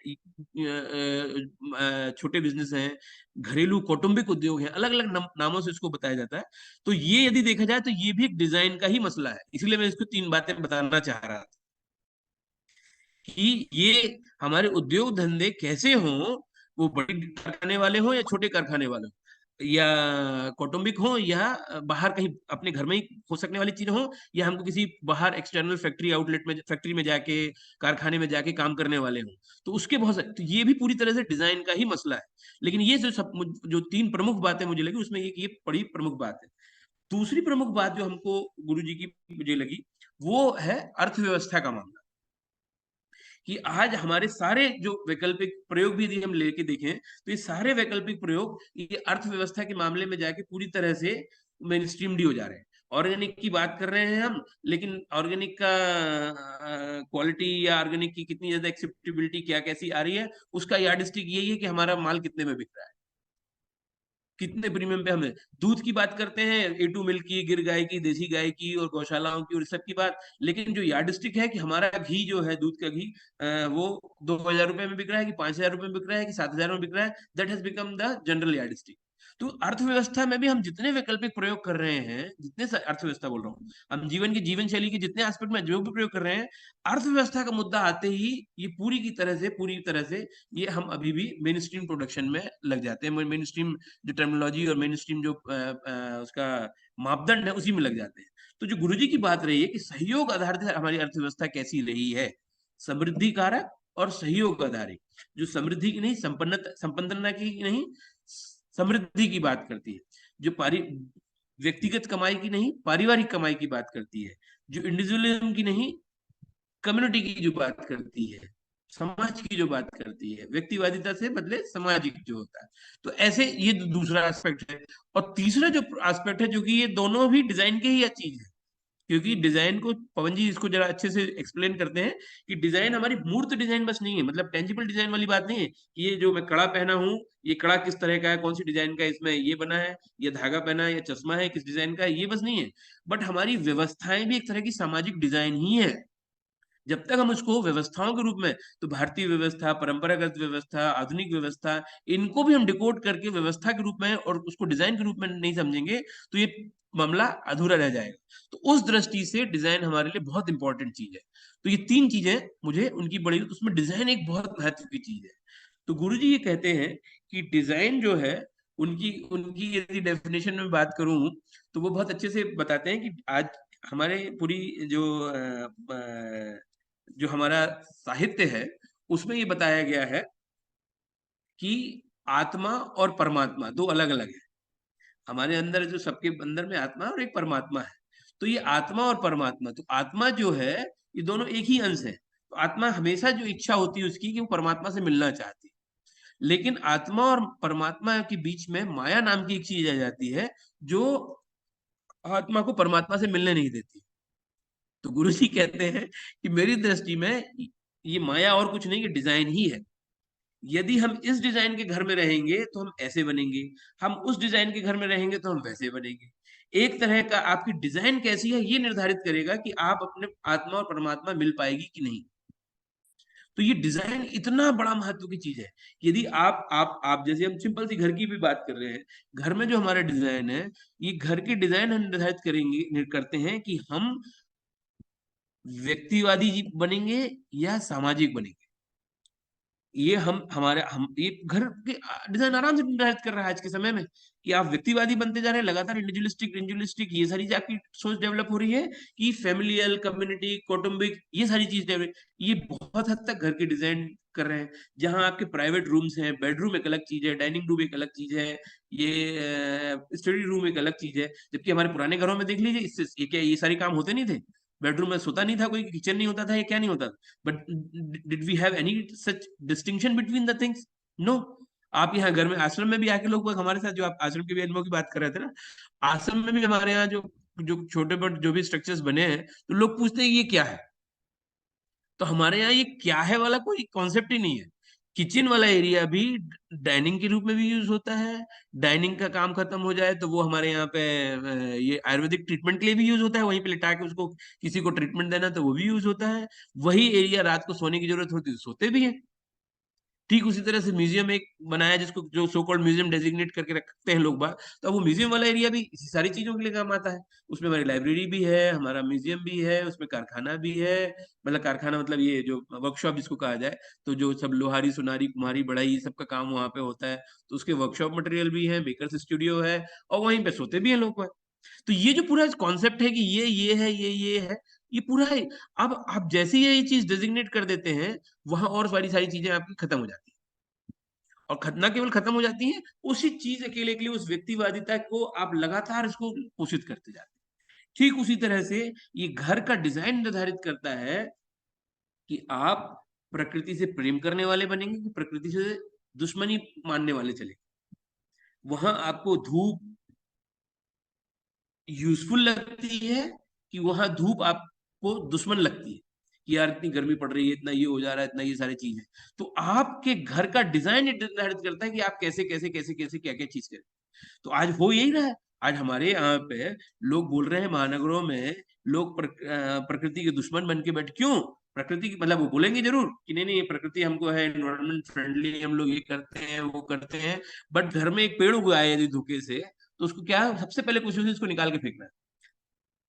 छोटे बिजनेस हैं, घरेलू कौटुंबिक उद्योग हैं, अलग अलग नामों से इसको बताया जाता है। तो ये यदि देखा जाए, तो ये भी एक डिजाइन का ही मसला है। इसलिए मैं इसको तीन बातें बताना चाह रहा था कि ये हमारे उद्योग धंधे कैसे हों, वो बड़े कारखाने वाले हों या छोटे कारखाने वाले हों, या कौटुंबिक हों, या बाहर कहीं अपने घर में ही हो सकने वाली चीज हो, या हमको किसी बाहर एक्सटर्नल फैक्ट्री आउटलेट में, फैक्ट्री में जाके, कारखाने में जाके काम करने वाले हों। तो उसके बहुत सारे, तो ये भी पूरी तरह से डिजाइन का ही मसला है। लेकिन ये जो तीन प्रमुख बातें मुझे लगी, उसमें एक ये बड़ी प्रमुख बात है। दूसरी प्रमुख बात जो हमको गुरु जी की मुझे लगी, वो है अर्थव्यवस्था का मामला। कि आज हमारे सारे जो वैकल्पिक प्रयोग भी यदि हम लेके देखें, तो ये सारे वैकल्पिक प्रयोग ये अर्थव्यवस्था के मामले में जाके पूरी तरह से मेन स्ट्रीम्ड हो जा रहे हैं। ऑर्गेनिक की बात कर रहे हैं हम, लेकिन ऑर्गेनिक का क्वालिटी या ऑर्गेनिक की कितनी ज्यादा एक्सेप्टेबिलिटी क्या कैसी आ रही है, उसका यार्डस्टिक यही है कि हमारा माल कितने में बिक रहा है। कितने प्रीमियम पे हमें दूध की बात करते हैं, A2 मिल्क की, गिर गाय की, देसी गाय की और गौशालाओं की और इस सब की बात, लेकिन जो यार्डस्टिक है कि हमारा घी जो है, दूध का घी, वो 2,000 रुपए में बिक रहा है कि 5,000 रुपए में बिक रहा है कि 7,000 में बिक रहा है, that has become the general yardstick. तो अर्थव्यवस्था में भी हम जितने वैकल्पिक प्रयोग कर रहे हैं, अर्थव्यवस्था बोल रहा हूँ, हम जीवन की जीवन शैली के जितने एस्पेक्ट में जो भी प्रयोग कर रहे हैं, अर्थव्यवस्था का मुद्दा आते ही ये पूरी तरह से ये हम अभी भी मेन स्ट्रीम प्रोडक्शन में लग जाते हैं, मेन स्ट्रीम जो टर्मिनोलॉजी और मेन स्ट्रीम जो उसका मापदंड है उसी में लग जाते हैं। तो जो गुरुजी की बात रही है कि सहयोग आधारित हमारी अर्थव्यवस्था कैसी रही है, समृद्धि कारक और सहयोग आधारित, जो समृद्धि की नहीं, संपन्नता की नहीं, समृद्धि की बात करती है, जो व्यक्तिगत कमाई की नहीं, पारिवारिक कमाई की बात करती है, जो इंडिविजुअलिज्म की नहीं, कम्युनिटी की जो बात करती है, समाज की जो बात करती है, व्यक्तिवादिता से बदले सामाजिक जो होता है। तो ऐसे ये दूसरा एस्पेक्ट है। और तीसरा जो एस्पेक्ट है, जो कि ये दोनों भी डिजाइन के ही चीज है, क्योंकि डिजाइन को पवन जी इसको जरा अच्छे से एक्सप्लेन करते हैं कि डिजाइन हमारी मूर्त डिजाइन बस नहीं है, मतलब टेंजिबल डिजाइन वाली बात नहीं है कि ये जो मैं कड़ा पहना हूँ, ये कड़ा किस तरह का है, कौन सी डिजाइन का है, इसमें ये बना है, ये धागा पहना है, या चश्मा है किस डिजाइन का है, ये बस नहीं है। बट हमारी व्यवस्थाएं भी एक तरह की सामाजिक डिजाइन ही है। जब तक हम उसको व्यवस्थाओं के रूप में, तो भारतीय व्यवस्था, परंपरागत व्यवस्था, आधुनिक व्यवस्था, इनको भी हम डिकोड करके व्यवस्था के रूप में और उसको डिजाइन के रूप में नहीं समझेंगे, तो ये मामला अधूरा रह जाएगा। तो उस दृष्टि से डिजाइन हमारे लिए बहुत इंपॉर्टेंट चीज है। तो ये तीन चीजें मुझे उनकी बड़ी, उसमें डिजाइन एक बहुत महत्व की चीज है। तो गुरुजी ये कहते हैं कि डिजाइन जो है, उनकी उनकी यदि डेफिनेशन में बात करूं, तो वो बहुत अच्छे से बताते हैं कि आज हमारे पूरी जो जो हमारा साहित्य है, उसमें ये बताया गया है कि आत्मा और परमात्मा दो अलग अलग है। हमारे अंदर जो, सबके अंदर में आत्मा और एक परमात्मा है। तो ये आत्मा और परमात्मा, तो आत्मा जो है, ये दोनों एक ही अंश है। तो आत्मा हमेशा जो इच्छा होती है उसकी कि वो परमात्मा से मिलना चाहती है, लेकिन आत्मा और परमात्मा के बीच में माया नाम की एक चीज आ जाती है, जो आत्मा को परमात्मा से मिलने नहीं देती। तो गुरु जी कहते हैं कि मेरी दृष्टि में ये माया और कुछ नहीं, ये डिजाइन ही है। यदि हम इस डिजाइन के घर में रहेंगे तो हम ऐसे बनेंगे, हम उस डिजाइन के घर में रहेंगे तो हम वैसे बनेंगे। एक तरह का आपकी डिजाइन कैसी है, ये निर्धारित करेगा कि आप अपने आत्मा और परमात्मा मिल पाएगी कि नहीं। तो ये डिजाइन इतना बड़ा महत्व की चीज है। यदि आप जैसे, हम सिंपल सी घर की भी बात कर रहे हैं, घर में जो हमारा डिजाइन है, ये घर के डिजाइन हम निर्धारित करते हैं कि हम व्यक्तिवादी बनेंगे या सामाजिक बनेंगे। ये हम ये घर के डिजाइन आराम से निर्धारित कर रहा है आज के समय में, कि आप व्यक्तिवादी बनते जा रहे हैं लगातार, इंडिविजुअलिस्टिक इंडिविजुअलिस्टिक ये सारी आपकी सोच डेवलप हो रही है, कि फैमिलियल, कम्युनिटी, कौटुंबिक, ये सारी चीज डेवलप, ये बहुत हद तक घर के डिजाइन कर रहे हैं। जहां आपके प्राइवेट रूम्स हैं, बेडरूम एक अलग चीज है, डाइनिंग रूम एक अलग चीज है, ये स्टडी रूम एक अलग चीज है। जबकि हमारे पुराने घरों में देख लीजिए, इससे ये क्या, ये सारे काम होते नहीं थे। बेडरूम में सोता नहीं था कोई, किचन नहीं होता था, ये क्या नहीं होता। But did we have any such distinction between the things? No. आप यहाँ घर में, आश्रम में भी आके लोग हमारे साथ, जो आप आश्रम के भी अनुभव की बात कर रहे थे ना, आश्रम में भी हमारे यहाँ जो जो छोटे बड़े जो भी स्ट्रक्चर्स बने हैं, तो लोग पूछते हैं ये क्या है। तो हमारे यहाँ ये क्या है वाला कोई कॉन्सेप्ट ही नहीं है। किचन वाला एरिया भी डाइनिंग के रूप में भी यूज होता है। डाइनिंग का काम खत्म हो जाए तो वो हमारे यहाँ पे ये आयुर्वेदिक ट्रीटमेंट के लिए भी यूज होता है, वहीं पे लिटा के उसको किसी को ट्रीटमेंट देना तो वो भी यूज होता है। वही एरिया रात को सोने की जरूरत होती है तो सोते भी हैं। ठीक उसी तरह से म्यूजियम एक बनाया, जिसको जो सो कॉल्ड म्यूजियम डेजिग्नेट करके रखते हैं लोग बाग, तो वो म्यूजियम वाला एरिया भी इसी सारी चीजों के लिए काम आता है। उसमें हमारी लाइब्रेरी भी है, हमारा म्यूजियम भी है, उसमें कारखाना भी है, मतलब कारखाना मतलब ये जो वर्कशॉप जिसको कहा जाए, तो जो सब लोहारी, सुनारी, कुम्हारी, बढ़ई, ये सब का काम वहाँ पे होता है। तो उसके वर्कशॉप मटेरियल भी है, मेकर्स स्टूडियो है, और वहीं पे सोते भी हैं लोग बाग। तो ये जो पूरा कॉन्सेप्ट है कि ये है, ये है, ये पूरा है। अब आप जैसे ही ये चीज डेजिग्नेट कर देते हैं, वहां और सारी सारी चीजें आपकी खत्म हो जाती हैं। और न केवल खत्म हो जाती हैं, उसी चीज अकेले के लिए, उस व्यक्तिवादिता को आप लगातार इसको पोषित करते जाते हैं। ठीक उसी तरह से ये घर का डिजाइन निर्धारित करता है कि आप प्रकृति से प्रेम करने वाले बनेंगे कि प्रकृति से दुश्मनी मानने वाले चले। वहां आपको धूप यूजफुल लगती है कि वहां धूप आपको दुश्मन लगती है, कि यार इतनी गर्मी पड़ रही है, इतना ये हो जा रहा है, इतना ये सारी चीज है। तो आपके घर का डिजाइन निर्धारित करता है कि आप कैसे कैसे कैसे कैसे क्या क्या चीज करें। तो आज हो यही रहा है। आज हमारे यहाँ पे लोग बोल रहे हैं महानगरों में लोग प्रकृति के दुश्मन बन के बैठ, क्यों? प्रकृति की मतलब वो बोलेंगे जरूर कि नहीं नहीं, ये प्रकृति हमको है एनवायरमेंट फ्रेंडली, हम लोग ये करते हैं वो करते हैं, बट घर में एक पेड़ उगा है यदि धोखे से, तो उसको क्या सबसे पहले कोशिश होती है उसको निकाल के फेंकना है।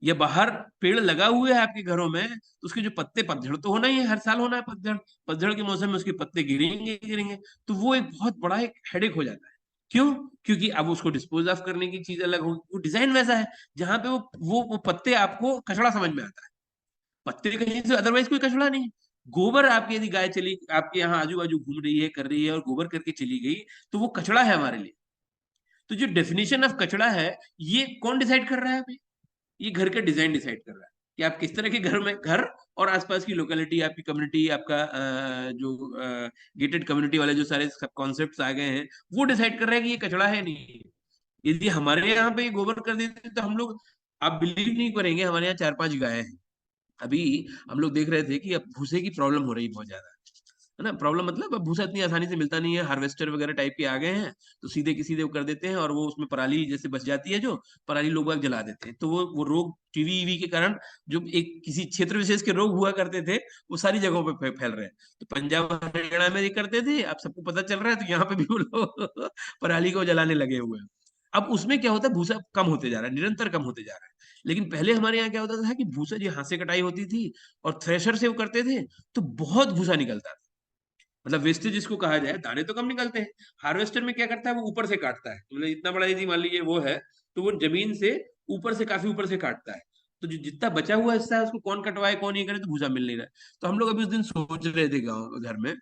या बाहर पेड़ लगा हुए है आपके घरों में, तो उसके जो पत्ते, पतझड़ तो होना ही है, हर साल होना है पतझड़, पतझड़ के मौसम में उसके पत्ते गिरेंगे गिरेंगे, तो वो एक बहुत बड़ा एक हेडेक हो जाता है। क्यों? क्योंकि अब उसको डिस्पोज ऑफ करने की चीज अलग होगी, वो डिजाइन वैसा है जहां पे वो पत्ते आपको कचड़ा समझ में आता है। पत्ते कहीं से अदरवाइज कोई कचड़ा नहीं है। गोबर आपकी यदि गाय चली आपके यहाँ आजू बाजू घूम रही है कर रही है और गोबर करके चली गई, तो वो कचड़ा है हमारे लिए। तो जो डेफिनेशन ऑफ कचड़ा है, ये कौन डिसाइड कर रहा है अभी? ये घर का डिजाइन डिसाइड कर रहा है कि आप किस तरह के घर में, घर और आसपास की लोकेलिटी, आपकी कम्युनिटी, आपका जो गेटेड कम्युनिटी वाले जो सारे सब कॉन्सेप्ट्स आ गए हैं, वो डिसाइड कर रहे हैं कि ये कचड़ा है नहीं। यदि हमारे यहाँ पे ये गोबर कर देते तो हम लोग, आप बिलीव नहीं करेंगे, हमारे यहाँ 4-5 गाय हैं। अभी हम लोग देख रहे थे कि अब भूसे की प्रॉब्लम हो रही बहुत ज्यादा, है ना? प्रॉब्लम मतलब अब भूसा इतनी आसानी से मिलता नहीं है, हार्वेस्टर वगैरह टाइप के आ गए हैं, तो सीधे के सीधे वो कर देते हैं, और वो उसमें पराली जैसे बच जाती है, जो पराली लोग बाग जला देते हैं, तो वो रोग टीवी ईवी के कारण जो एक किसी क्षेत्र विशेष के रोग हुआ करते थे, वो सारी जगहों पे फैल रहे हैं। तो पंजाब हरियाणा में ये करते थे, अब सबको पता चल रहा है, तो यहाँ पे भी वो लोग पराली को जलाने लगे हुए हैं। अब उसमें क्या होता है, भूसा कम होते जा रहा है, निरंतर कम होते जा रहा है। लेकिन पहले हमारे यहाँ क्या होता था कि भूसा जो हाथ से कटाई होती थी और थ्रेशर से वो करते थे, तो बहुत भूसा निकलता था। मतलब वेस्टेज जिसको कहा जाए, दाने तो कम निकलते हैं। हार्वेस्टर में क्या करता है, वो ऊपर से काटता है, मतलब इतना बड़ा यदि मान लीजिए वो है, तो वो जमीन से ऊपर से, काफी ऊपर से काटता है। तो जो जितना बचा हुआ हिस्सा है उसको कौन कटवाए कौन ये करे, तो भूसा मिल नहीं रहा है। तो हम लोग अभी उस दिन सोच रहे थे गाँव घर में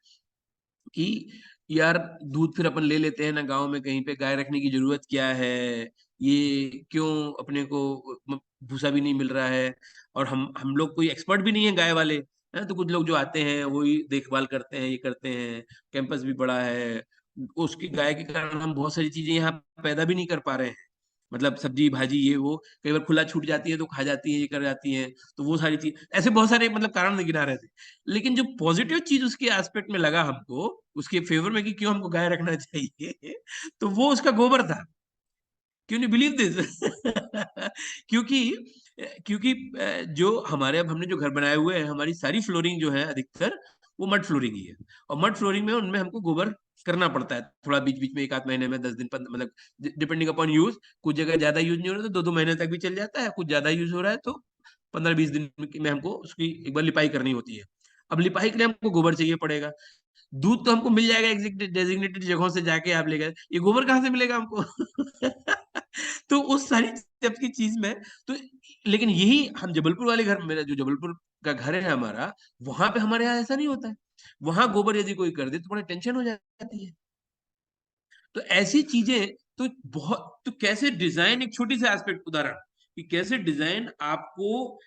कि यार दूध फिर अपन ले लेते हैं ना गांव में, कहीं पे गाय रखने की जरूरत क्या है, ये क्यों अपने को भूसा भी नहीं मिल रहा है, और हम लोग कोई एक्सपर्ट भी नहीं है गाय वाले, हैं? तो कुछ लोग जो आते हैं वही देखभाल करते हैं, ये करते हैं, कैंपस भी बड़ा है, उसकी गाय के कारण हम बहुत सारी चीजें यहाँ पैदा भी नहीं कर पा रहे हैं। मतलब सब्जी भाजी ये वो कई बार खुला छूट जाती है तो खा जाती है, ये कर जाती है, तो वो सारी चीज, ऐसे बहुत सारे मतलब कारण गिना रहे थे। लेकिन जो पॉजिटिव चीज उसके एस्पेक्ट में लगा हमको, उसके फेवर में कि क्यों हमको गाय रखना चाहिए, तो वो उसका गोबर था। क्यों नहीं बिलीव दिस? क्योंकि क्योंकि जो हमारे, अब हमने जो घर बनाए हुए हैं, हमारी सारी फ्लोरिंग जो है अधिकतर वो मड फ्लोरिंग ही है। और मड फ्लोरिंग में उनमें हमको गोबर करना पड़ता है थोड़ा बीच बीच में, एक आध महीने में, 10 दिन, मतलब डिपेंडिंग अपॉन यूज। कुछ जगह ज्यादा यूज नहीं हो रहा तो 2-2 महीने तक भी चल जाता है, कुछ ज्यादा यूज हो रहा है तो 15-20 दिन में हमको उसकी एक बार लिपाई करनी होती है। अब लिपाई के लिए हमको गोबर चाहिए पड़ेगा। दूध तो हमको मिल जाएगा डेजिग्नेटेड जगहों से जाके आप ले गए, ये गोबर कहाँ से मिलेगा हमको? तो उस सारी जब की चीज में, तो लेकिन यही हम जबलपुर वाले घर, मेरा जो जबलपुर का घर है हमारा, वहां पे हमारे यहाँ ऐसा नहीं होता है। वहां गोबर यदि कोई कर दे तो बड़ा टेंशन हो जाती है। तो ऐसी चीजें, तो बहुत, तो कैसे डिजाइन, एक छोटी सी एस्पेक्ट उदाहरण, कि कैसे डिजाइन आपको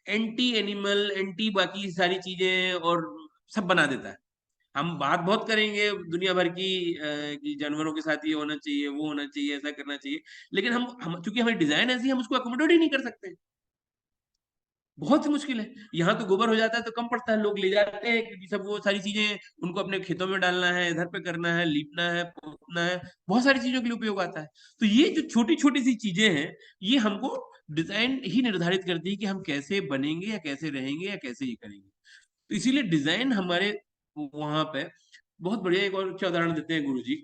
एंटी एनिमल, एंटी बाकी सारी चीजें और सब बना देता है। हम बात बहुत करेंगे दुनिया भर की कि जानवरों के साथ ये होना चाहिए, वो होना चाहिए, ऐसा करना चाहिए, लेकिन हम चूंकि हमारी डिजाइन ऐसी है, हम उसको अकोमोडेट ही नहीं कर सकते। बहुत ही मुश्किल है। यहाँ तो गोबर हो जाता है तो कम पड़ता है, लोग ले जाते हैं क्योंकि सब वो सारी चीजें उनको अपने खेतों में डालना है, इधर पे करना है, लीपना है, पोतना है, बहुत सारी चीजों के लिए उपयोग आता है। तो ये जो छोटी छोटी सी चीजें हैं, ये हमको डिजाइन ही निर्धारित करती है कि हम कैसे बनेंगे या कैसे रहेंगे या कैसे ये करेंगे। तो इसीलिए डिजाइन हमारे वहां पे बहुत बढ़िया। एक और अच्छा उदाहरण देते हैं गुरुजी,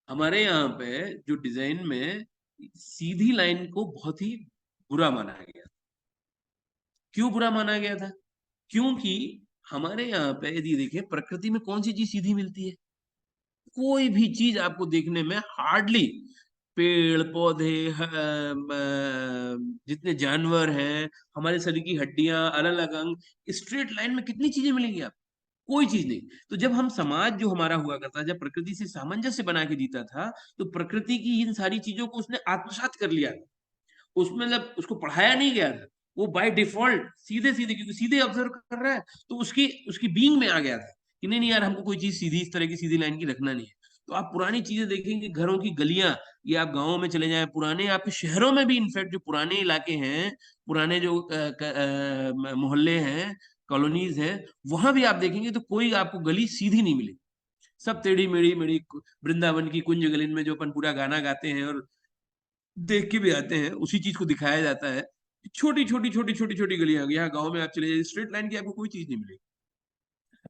हमारे यहाँ पे जो डिजाइन में सीधी लाइन को बहुत ही बुरा माना गया। क्यों बुरा माना गया था? क्योंकि हमारे यहाँ पे यदि देखें, प्रकृति में कौन सी चीज सीधी मिलती है? कोई भी चीज आपको देखने में हार्डली, पेड़ पौधे, जितने जानवर हैं, हमारे शरीर की हड्डियां, अलग अलग अंग, स्ट्रेट लाइन में कितनी चीजें मिलेंगी आपको? कोई चीज नहीं। तो जब हम समाज जो हमारा हुआ करता, जब प्रकृति से सामंजस्य बना के जीता था, तो प्रकृति की इन सारी चीजों को उसने आत्मसात कर लिया था। उसमें मतलब उसको पढ़ाया नहीं गया था, वो बाय डिफॉल्ट सीधे सीधे, क्योंकि सीधे ऑब्जर्व कर रहा है, तो उसकी उसकी बीइंग में आ गया था कि नहीं नहीं यार, हमको कोई चीज सीधी, इस तरह की सीधी लाइन की रखना नहीं है। तो आप पुरानी चीजें देखेंगे, घरों की गलियां, ये आप गाँव में चले जाएं, पुराने आपके शहरों में भी, इनफैक्ट जो पुराने इलाके हैं, पुराने जो मोहल्ले हैं, कॉलोनीज हैं, वहां भी आप देखेंगे तो कोई आपको गली सीधी नहीं मिलेगी। सब टेढ़ी मेढ़ी मेढ़ी वृंदावन की कुंज गलिन में जो अपन पूरा गाना गाते हैं और देख के भी आते हैं, उसी चीज को दिखाया जाता है। छोटी छोटी छोटी छोटी छोटी गलियां, यहाँ गांव में आप चले जाइए, स्ट्रेट लाइन की आपको कोई चीज नहीं मिलेगी।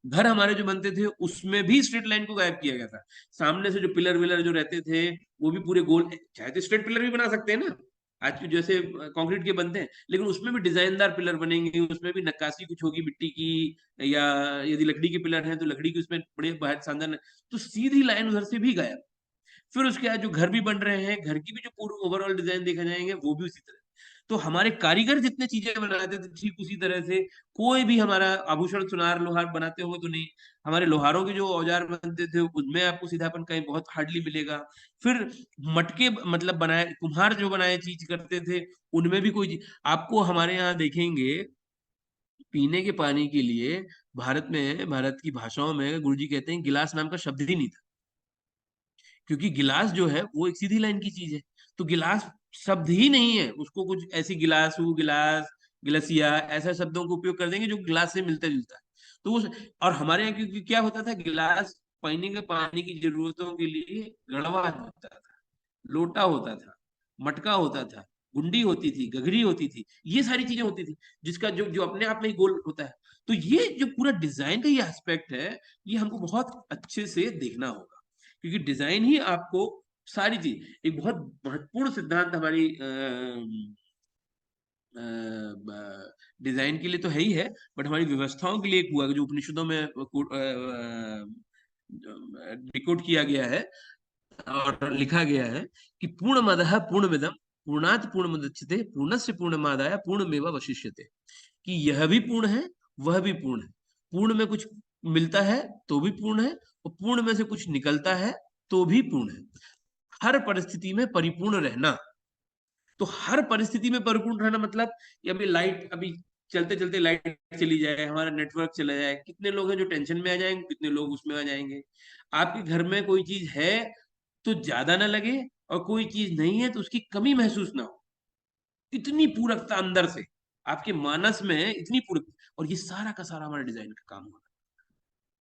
घर हमारे जो बनते थे उसमें भी स्ट्रेट लाइन को गायब किया गया था। सामने से जो पिलर विलर जो रहते थे वो भी पूरे गोल, चाहे तो स्ट्रेट पिलर भी बना सकते हैं ना, आज के जैसे कंक्रीट के बनते हैं, लेकिन उसमें भी डिजाइनदार पिलर बनेंगे, उसमें भी नक्काशी कुछ होगी मिट्टी की, या यदि लकड़ी के पिलर हैं तो लकड़ी की उसमें बड़े बहुत शानदार। तो सीधी लाइन उधर से भी गायब। फिर उसके बाद जो घर भी बन रहे हैं, घर की भी जो पूरी ओवरऑल डिजाइन देखा जाएंगे वो भी उसी तरह। तो हमारे कारीगर जितने चीजें बनाते थे ठीक उसी तरह से कोई भी हमारा आभूषण सुनार लोहार बनाते होंगे तो नहीं। हमारे लोहारों के जो औजार बनते थे उनमें आपको सीधापन कहीं बहुत हार्डली मिलेगा। फिर मटके मतलब बनाए, कुम्हार जो बनाए चीज करते थे उनमें भी कोई आपको हमारे यहाँ देखेंगे पीने के पानी के लिए, भारत में, भारत की भाषाओं में गुरुजी कहते हैं गिलास नाम का शब्द ही नहीं था, क्योंकि गिलास जो है वो एक सीधी लाइन की चीज है। तो गिलास शब्द ही नहीं है, उसको कुछ ऐसी गिलासू, गिलास, गिलसिया ऐसा शब्दों का उपयोग कर देंगे जो गिलास से मिलता जुलता है। तो उस, और हमारे यहाँ क्योंकि क्या होता था, गिलास पीने के पानी की जरूरतों के लिए गड़वा होता था, लोटा होता था, मटका होता था, गुंडी होती थी, गगरी होती थी, ये सारी चीजें होती थी, जिसका जो जो अपने आप में ही गोल होता है। तो ये जो पूरा डिजाइन का ये एस्पेक्ट है, ये हमको बहुत अच्छे से देखना होगा, क्योंकि डिजाइन ही आपको सारी चीज, एक बहुत महत्वपूर्ण सिद्धांत हमारी डिजाइन के लिए तो है ही है, बट हमारी व्यवस्थाओं के लिए एक हुआ जो उपनिषदों में डिकोड किया गया है और लिखा गया है कि पूर्णमदः पूर्णमिदं पूर्णात पूर्णमुदच्यते पूर्णस्य पूर्णमादाय पूर्णमेव वशिष्यते। कि यह भी पूर्ण है, वह भी पूर्ण है। पूर्ण में कुछ मिलता है तो भी पूर्ण है, और पूर्ण में से कुछ निकलता है तो भी पूर्ण है। हर परिस्थिति में परिपूर्ण रहना। तो हर परिस्थिति में परिपूर्ण रहना मतलब कि अभी लाइट, अभी चलते चलते लाइट चली जाए, हमारा नेटवर्क चला जाए, कितने लोग हैं जो टेंशन में आ जाएंगे, कितने लोग उसमें आ जाएंगे। आपके घर में कोई चीज है तो ज्यादा ना लगे, और कोई चीज नहीं है तो उसकी कमी महसूस ना हो। इतनी पूरकता अंदर से, आपके मानस में इतनी पूरक, और ये सारा का सारा हमारा डिजाइन का काम होगा।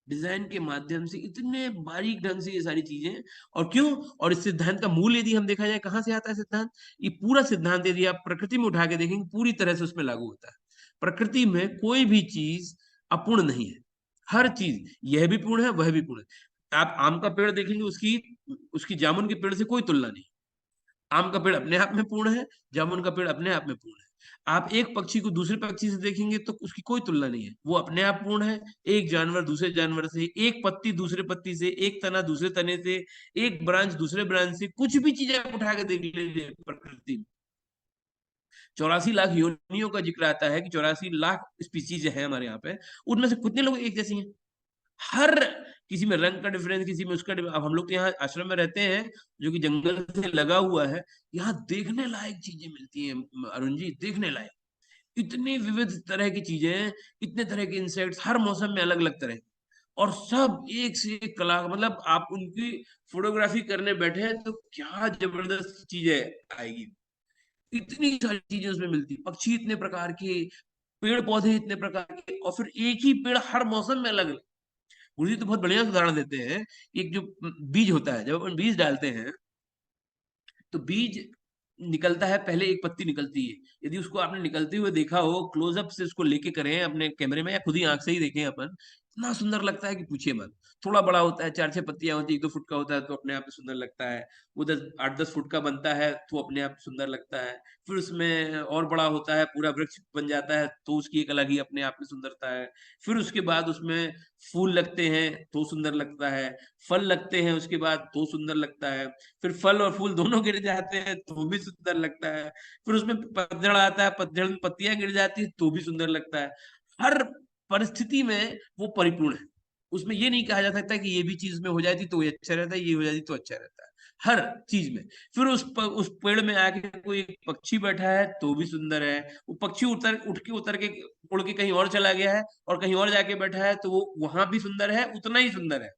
डिजाइन के माध्यम से इतने बारीक ढंग से ये सारी चीजें। और क्यों, और इस सिद्धांत का मूल यदि हम देखा जाए कहाँ से आता है सिद्धांत, ये पूरा सिद्धांत यदि आप प्रकृति में उठा के देखेंगे पूरी तरह से उसमें लागू होता है। प्रकृति में कोई भी चीज अपूर्ण नहीं है, हर चीज, यह भी पूर्ण है वह भी पूर्ण है। आप आम का पेड़ देखेंगे, उसकी उसकी जामुन के पेड़ से कोई तुलना नहीं। आम का पेड़ अपने आप में पूर्ण है, जामुन का पेड़ अपने आप में पूर्ण है। आप एक पक्षी को दूसरे पक्षी से देखेंगे तो उसकी कोई तुलना नहीं है, वो अपने आप पूर्ण है। एक जानवर दूसरे जानवर से, एक पत्ती दूसरे पत्ती से, एक तना दूसरे तने से, एक ब्रांच दूसरे ब्रांच से, कुछ भी चीज आप उठा के देख लीजिए प्रकृति में। 84 लाख योनियों का जिक्र आता है कि 84 लाख स्पीसीज है हमारे यहाँ पे, उनमें से कितने लोग एक जैसी हैं। हर किसी में रंग का डिफरेंस, किसी में उसका अब हम लोग तो यहाँ आश्रम में रहते हैं जो कि जंगल से लगा हुआ है, यहाँ देखने लायक चीजें मिलती हैं अरुण जी, देखने लायक। इतनी विविध तरह की चीजें, इतने तरह के इंसेक्ट्स, हर मौसम में अलग अलग तरह के, और सब एक से एक कला, मतलब आप उनकी फोटोग्राफी करने बैठे हैं तो क्या जबरदस्त चीजें आएगी। इतनी सारी चीजें उसमें मिलती, पक्षी इतने प्रकार के, पेड़ पौधे इतने प्रकार के, और फिर एक ही पेड़ हर मौसम में अलग। गुरु जी तो बहुत बढ़िया उदाहरण देते हैं। एक जो बीज होता है, जब अपन बीज डालते हैं तो बीज निकलता है, पहले एक पत्ती निकलती है, यदि उसको आपने निकलते हुए देखा हो, क्लोजअप से उसको लेके करें अपने कैमरे में या खुद ही आंख से ही देखें अपन, इतना सुंदर लगता है कि पूछिए मत। थोड़ा बड़ा होता है, 4-6 पत्तियां होती है, 1-2 फुट का होता है तो अपने आप में सुंदर लगता है। वो 10-8-10 फुट का बनता है तो अपने आप सुंदर लगता है। फिर उसमें और बड़ा होता है, पूरा वृक्ष बन जाता है तो उसकी एक अलग ही अपने आप में सुंदरता है। फिर उसके बाद उसमें फूल लगते हैं तो सुंदर लगता है, फल लगते हैं उसके बाद तो सुंदर लगता है, फिर फल और फूल दोनों गिर जाते हैं तो भी सुंदर लगता है, फिर उसमें पतझड़ आता है, पतझड़ में पत्तियां गिर जाती है तो भी सुंदर लगता है। हर परिस्थिति में वो परिपूर्ण है। उसमें ये नहीं कहा जा सकता कि ये भी चीज में हो जाती तो ये अच्छा रहता है, ये हो जाती तो अच्छा रहता है। हर चीज में। फिर उस पेड़ में आके कोई पक्षी बैठा है तो भी सुंदर है। वो पक्षी उतर के उड़ के कहीं और चला गया है और कहीं और जाके बैठा है तो वो वहां भी सुंदर है, उतना ही सुंदर है।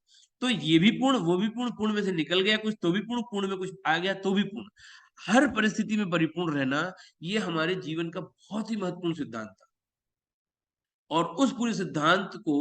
तो ये भी पूर्ण, वो भी पूर्ण, पूर्ण में से निकल गया कुछ तो भी पूर्ण, पूर्ण में कुछ आ गया तो भी पूर्ण। हर परिस्थिति में परिपूर्ण रहना, ये हमारे जीवन का बहुत ही महत्वपूर्ण सिद्धांत था। और उस पूरे सिद्धांत को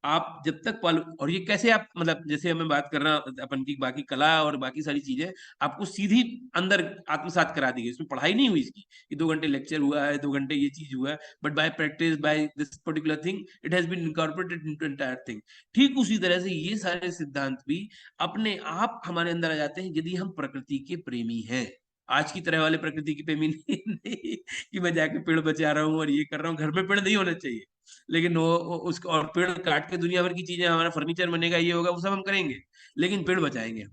आप जब तक पालो, और ये कैसे आप मतलब जैसे मैं बात कर रहा अपन की बाकी कला और बाकी सारी चीजें आपको सीधी अंदर आत्मसात करा दी गई, इसमें पढ़ाई नहीं हुई इसकी कि 2 घंटे लेक्चर हुआ है, 2 घंटे ये चीज हुआ है, but by practice by this particular thing it has been incorporated into entire thing. ठीक उसी तरह से ये सारे सिद्धांत भी अपने आप हमारे अंदर आ जाते हैं यदि हम प्रकृति के प्रेमी हैं। आज की तरह वाले प्रकृति की प्रेमी नहीं कि मैं जाके पेड़ बचा रहा हूँ और ये कर रहा हूँ, घर में पेड़ नहीं होना चाहिए, लेकिन वो उसको और पेड़ काट के दुनिया भर की चीजें, हमारा फर्नीचर बनेगा, ये होगा, वो सब हम करेंगे, लेकिन पेड़ बचाएंगे हम।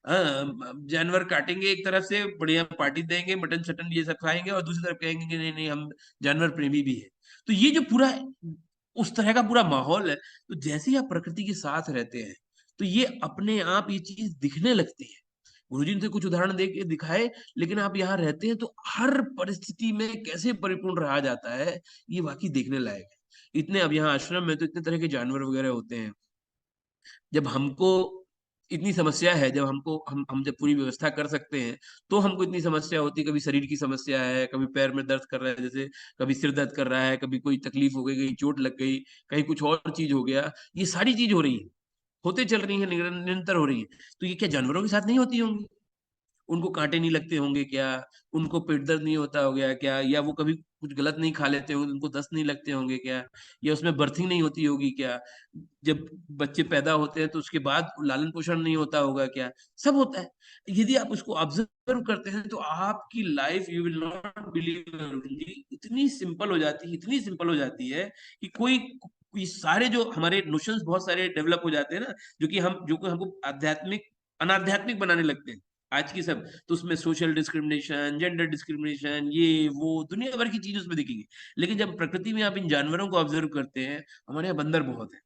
हाँ, जानवर काटेंगे एक तरफ से, बढ़िया पार्टी देंगे, मटन चटन ये सब खाएंगे, और दूसरी तरफ कहेंगे कि नहीं नहीं हम जानवर प्रेमी भी है। तो ये जो पूरा उस तरह का पूरा माहौल है, तो जैसे ही आप प्रकृति के साथ रहते हैं तो ये अपने आप ये चीज दिखने लगती है। गुरुजी ने तो कुछ उदाहरण दे के दिखाए, लेकिन आप यहाँ रहते हैं तो हर परिस्थिति में कैसे परिपूर्ण रहा जाता है, ये वाकई देखने लायक है। इतने अब यहाँ आश्रम में तो इतने तरह के जानवर वगैरह होते हैं। जब हमको इतनी समस्या है, जब हमको हम जब पूरी व्यवस्था कर सकते हैं तो हमको इतनी समस्या होती है, कभी शरीर की समस्या है, कभी पैर में दर्द कर रहा है, जैसे कभी सिर दर्द कर रहा है, कभी कोई तकलीफ हो गई, कहीं चोट लग गई, कहीं कुछ और चीज हो गया, ये सारी चीज हो रही है, होते चल रही है, निरंतर हो रही है। तो ये क्या जानवरों के साथ नहीं होती होंगी? उनको कांटे नहीं लगते होंगे क्या? उनको पेट दर्द नहीं होता हो गया क्या? या वो कभी कुछ गलत नहीं खा लेते होंगे, उनको दस्त नहीं लगते होंगे क्या? या उसमें बर्थिंग नहीं होती होगी क्या? जब बच्चे पैदा होते हैं तो उसके बाद लालन पोषण नहीं होता होगा क्या? सब होता है। यदि आप उसको ऑब्जर्व करते हैं तो आपकी life, you will not believe जी, इतनी सिंपल हो जाती है, इतनी सिंपल हो जाती है कि ये सारे जो हमारे नोशंस बहुत सारे डेवलप हो जाते हैं ना, जो कि हमको आध्यात्मिक अनाध्यात्मिक बनाने लगते हैं आज की सब। तो उसमें सोशल डिस्क्रिमिनेशन, जेंडर डिस्क्रिमिनेशन, ये वो दुनिया भर की चीजें उसमें दिखेंगी। लेकिन जब प्रकृति में आप इन जानवरों को ऑब्जर्व करते हैं, हमारे यहाँ बंदर बहुत है,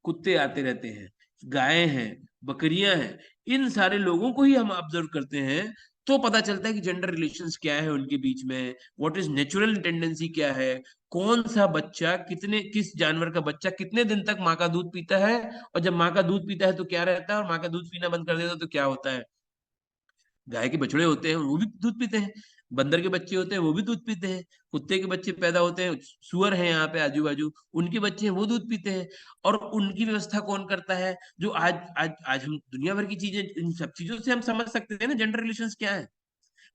कुत्ते आते रहते हैं, गायें हैं, बकरियां हैं, इन सारे लोगों को ही हम ऑब्जर्व करते हैं, तो पता चलता है कि जेंडर रिलेशंस क्या है उनके बीच में, व्हाट इज नेचुरल टेंडेंसी क्या है, कौन सा बच्चा किस जानवर का बच्चा कितने दिन तक माँ का दूध पीता है, और जब माँ का दूध पीता है तो क्या रहता है, और माँ का दूध पीना बंद कर देता है तो क्या होता है। गाय के बछड़े होते हैं वो भी दूध पीते हैं, बंदर के बच्चे होते हैं वो भी दूध पीते हैं, कुत्ते के बच्चे पैदा होते हैं, सुअर हैं यहाँ पे आजू बाजू, उनके बच्चे हैं वो दूध पीते हैं। और उनकी व्यवस्था कौन करता है? जो आज आज आज हम दुनिया भर की चीजें, इन सब चीजों से हम समझ सकते हैं ना जेंडर रिलेशंस क्या है,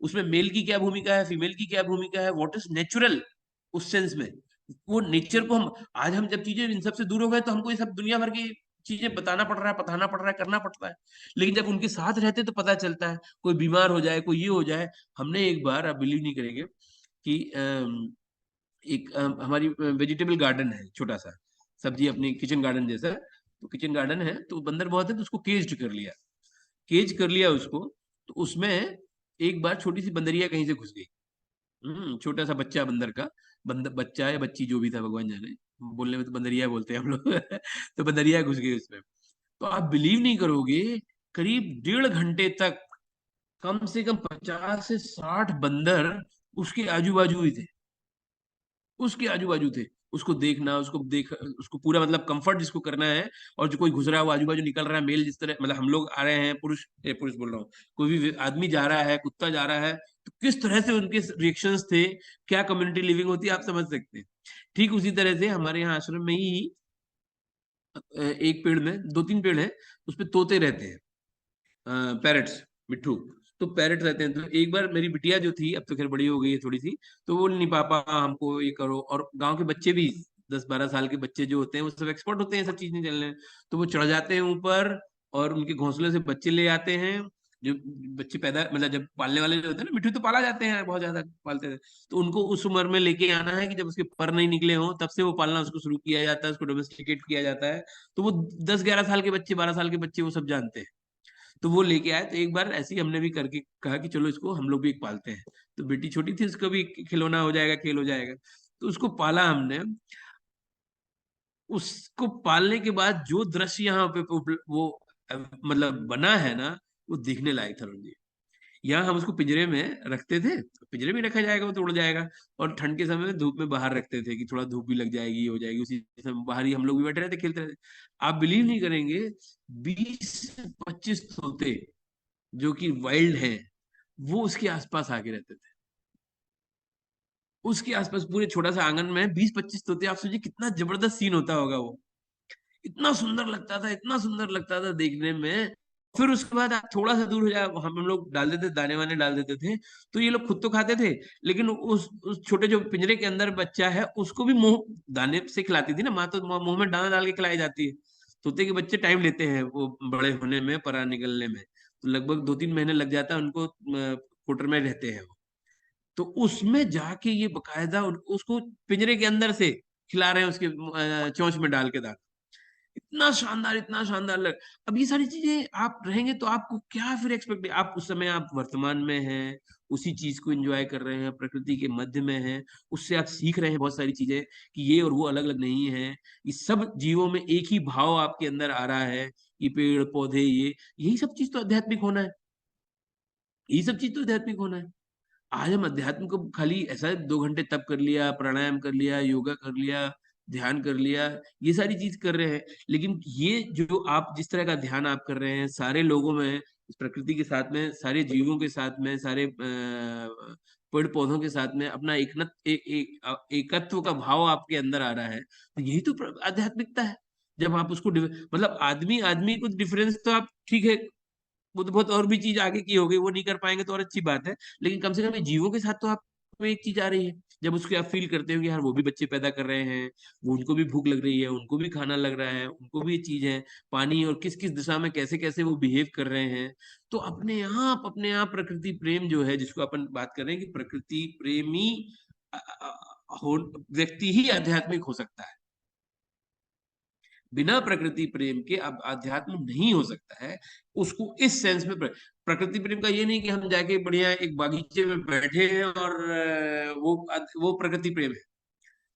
उसमें मेल की क्या भूमिका है, फीमेल की क्या भूमिका है, व्हाट इज नेचुरल उस सेंस में। वो नेचर को हम आज हम जब चीजें इन सबसे दूर हो गए तो हमको ये सब दुनिया भर की चीजें बताना पड़ रहा है, बताना पड़ रहा है, करना पड़ता है। लेकिन जब उनके साथ रहते तो पता चलता है, कोई बीमार हो जाए, कोई ये हो जाए। हमने एक बार, आप बिलीव नहीं करेंगे कि हमारी वेजिटेबल गार्डन है छोटा सा, सब्जी अपनी किचन गार्डन जैसा, तो किचन गार्डन है तो बंदर बहुत है तो उसको केज कर लिया, केज कर लिया उसको। तो उसमें एक बार छोटी सी बंदरिया कहीं से घुस गई। छोटा सा बच्चा बंदर का, बच्चा या बच्ची जो भी था भगवान जाने, बोलने में तो बंदरिया बोलते हैं हम लोग तो बंदरिया घुस गई उसमें। तो आप बिलीव नहीं करोगे, करीब 1.5 घंटे तक कम से कम 50 से 60 बंदर उसके आजू बाजू ही थे, उसके आजू बाजू थे। उसको देखना, उसको पूरा मतलब कंफर्ट जिसको करना है, और जो कोई घुस रहा है वो आजू बाजू निकल रहा है, मेल जिस तरह मतलब हम लोग आ रहे हैं, पुरुष बोल रहा हूँ, कोई भी आदमी जा रहा है, कुत्ता जा रहा है, तो किस तरह से उनके रिएक्शंस थे, क्या कम्युनिटी लिविंग होती है आप समझ सकते हैं। ठीक उसी तरह से हमारे यहाँ आश्रम में ही एक पेड़ में 2-3 पेड़ है, उसपे तोते रहते हैं, पैरट्स, मिट्ठू। तो पैरट रहते हैं, तो एक बार मेरी बिटिया जो थी, अब तो खैर बड़ी हो गई है थोड़ी सी, तो बोल नहीं, पापा हमको ये करो। और गांव के बच्चे भी 10-12 साल के बच्चे जो होते हैं वो सब एक्सपर्ट होते हैं सब चीज नहीं चलने में। तो वो चढ़ जाते हैं ऊपर, और उनके घोंसले से बच्चे ले आते हैं। जो बच्चे पैदा मतलब जब पालने वाले जो होते हैं ना, मिट्ठू तो पाला जाते हैं, बहुत ज्यादा पालते थे, तो उनको उस उम्र में लेके आना है कि जब उसके पर नहीं निकले हों, तब से वो पालना उसको शुरू किया जाता है, उसको डोमेस्टिकेट किया जाता है। तो वो 10-11 साल के बच्चे, 12 साल के बच्चे वो सब जानते हैं। तो वो लेके आए, तो एक बार ऐसे ही हमने भी करके कहा कि चलो इसको हम लोग भी एक पालते हैं। तो बेटी छोटी थी, उसका भी खिलौना हो जाएगा, खेल हो जाएगा, तो उसको पाला हमने। उसको पालने के बाद जो दृश्य यहाँ पे वो मतलब बना है ना, वो देखने लायक था रणजीत। यहाँ हम उसको पिंजरे में रखते थे, पिंजरे में रखा जाएगा वो तो उड़ जाएगा, और ठंड के समय में धूप में बाहर रखते थे कि थोड़ा धूप भी लग जाएगी, हो जाएगी, उसी समय बाहर ही हम लोग भी बैठे रहते, खेलते रहते। आप बिलीव नहीं करेंगे, 20-25 तोते जो कि वाइल्ड हैं, वो उसके आसपास आके रहते थे। उसके आसपास पूरे छोटा सा आंगन में 20-25 तोते। आप सोचिए कितना जबरदस्त सीन होता होगा वो। इतना सुंदर लगता था, इतना सुंदर लगता था देखने में। फिर उसके बाद आप थोड़ा सा दूर हो जाए, हम लोग डाल देते, दाने वाने डाल देते थे, तो ये लोग खुद तो खाते थे, लेकिन उस छोटे जो पिंजरे के अंदर बच्चा है उसको भी मुंह दाने से खिलाती थी ना माँ, तो मुंह में दाना डाल के खिलाई जाती है। तोते के बच्चे टाइम लेते हैं वो बड़े होने में, पराग निकलने में, तो लगभग 2-3 महीने लग जाता है उनको, कोटर में रहते हैं वो। तो उसमें जाके ये बकायदा उसको पिंजरे के अंदर से खिला रहे हैं, उसके चोंच में डाल के दाना। इतना शानदार, इतना शानदार लग। अब ये सारी चीजें आप रहेंगे तो आपको क्या फिर एक्सपेक्ट, आप उस समय आप वर्तमान में हैं, उसी चीज को एंजॉय कर रहे हैं, प्रकृति के मध्य में हैं, उससे आप सीख रहे हैं बहुत सारी चीजें कि ये और वो अलग अलग नहीं है, ये सब जीवों में एक ही भाव आपके अंदर आ रहा है, ये पेड़ पौधे, ये यही सब चीज तो आध्यात्मिक होना है। यही सब चीज तो आध्यात्मिक होना है। आज हम अध्यात्म को खाली ऐसा 2 घंटे तप कर लिया, प्राणायाम कर लिया, योगा कर लिया, ध्यान कर लिया, ये सारी चीज कर रहे हैं। लेकिन ये जो आप जिस तरह का ध्यान आप कर रहे हैं सारे लोगों में, इस प्रकृति के साथ में, सारे जीवों के साथ में, सारे पेड़ पौधों के साथ में अपना एकत्व का भाव आपके अंदर आ रहा है, तो यही तो आध्यात्मिकता है। जब आप उसको मतलब आदमी आदमी कुछ डिफरेंस तो आप ठीक है, वो तो बहुत और भी चीज आगे की हो गई, वो नहीं कर पाएंगे तो और अच्छी बात है, लेकिन कम से कम ये जीवों के साथ तो आप में एक चीज आ रही है। जब उसके आप फील करते हो कि यार वो भी बच्चे पैदा कर रहे हैं, वो उनको भी भूख लग रही है, उनको भी खाना लग रहा है, उनको भी ये चीज है, पानी, और किस किस दिशा में कैसे कैसे वो बिहेव कर रहे हैं, तो अपने आप प्रकृति प्रेम जो है, जिसको अपन बात कर रहे हैं कि प्रकृति प्रेमी अ, व्यक्ति ही आध्यात्मिक हो सकता है। बिना प्रकृति प्रेम के अब अध्यात्म नहीं हो सकता है। उसको इस सेंस में प्रकृति प्रेम का ये नहीं कि हम जाके बढ़िया एक बागीचे में बैठे हैं और वो प्रकृति प्रेम है।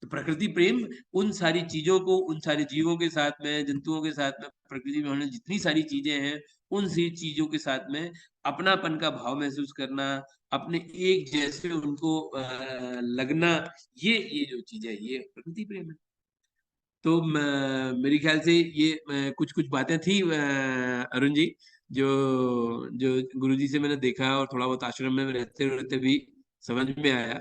तो प्रकृति प्रेम उन सारी चीजों को, उन सारे जीवों के साथ में, जंतुओं के साथ में, प्रकृति में होने जितनी सारी चीजें हैं, उन सी चीजों के साथ में अपनापन का भाव महसूस करना, अपने एक जैसे उनको लगना, ये जो चीज है ये प्रकृति प्रेम है। तो मेरे ख्याल से ये कुछ कुछ बातें थी अरुण जी, जो जो गुरुजी से मैंने देखा और थोड़ा बहुत आश्रम में रहते रहते भी समझ में आया।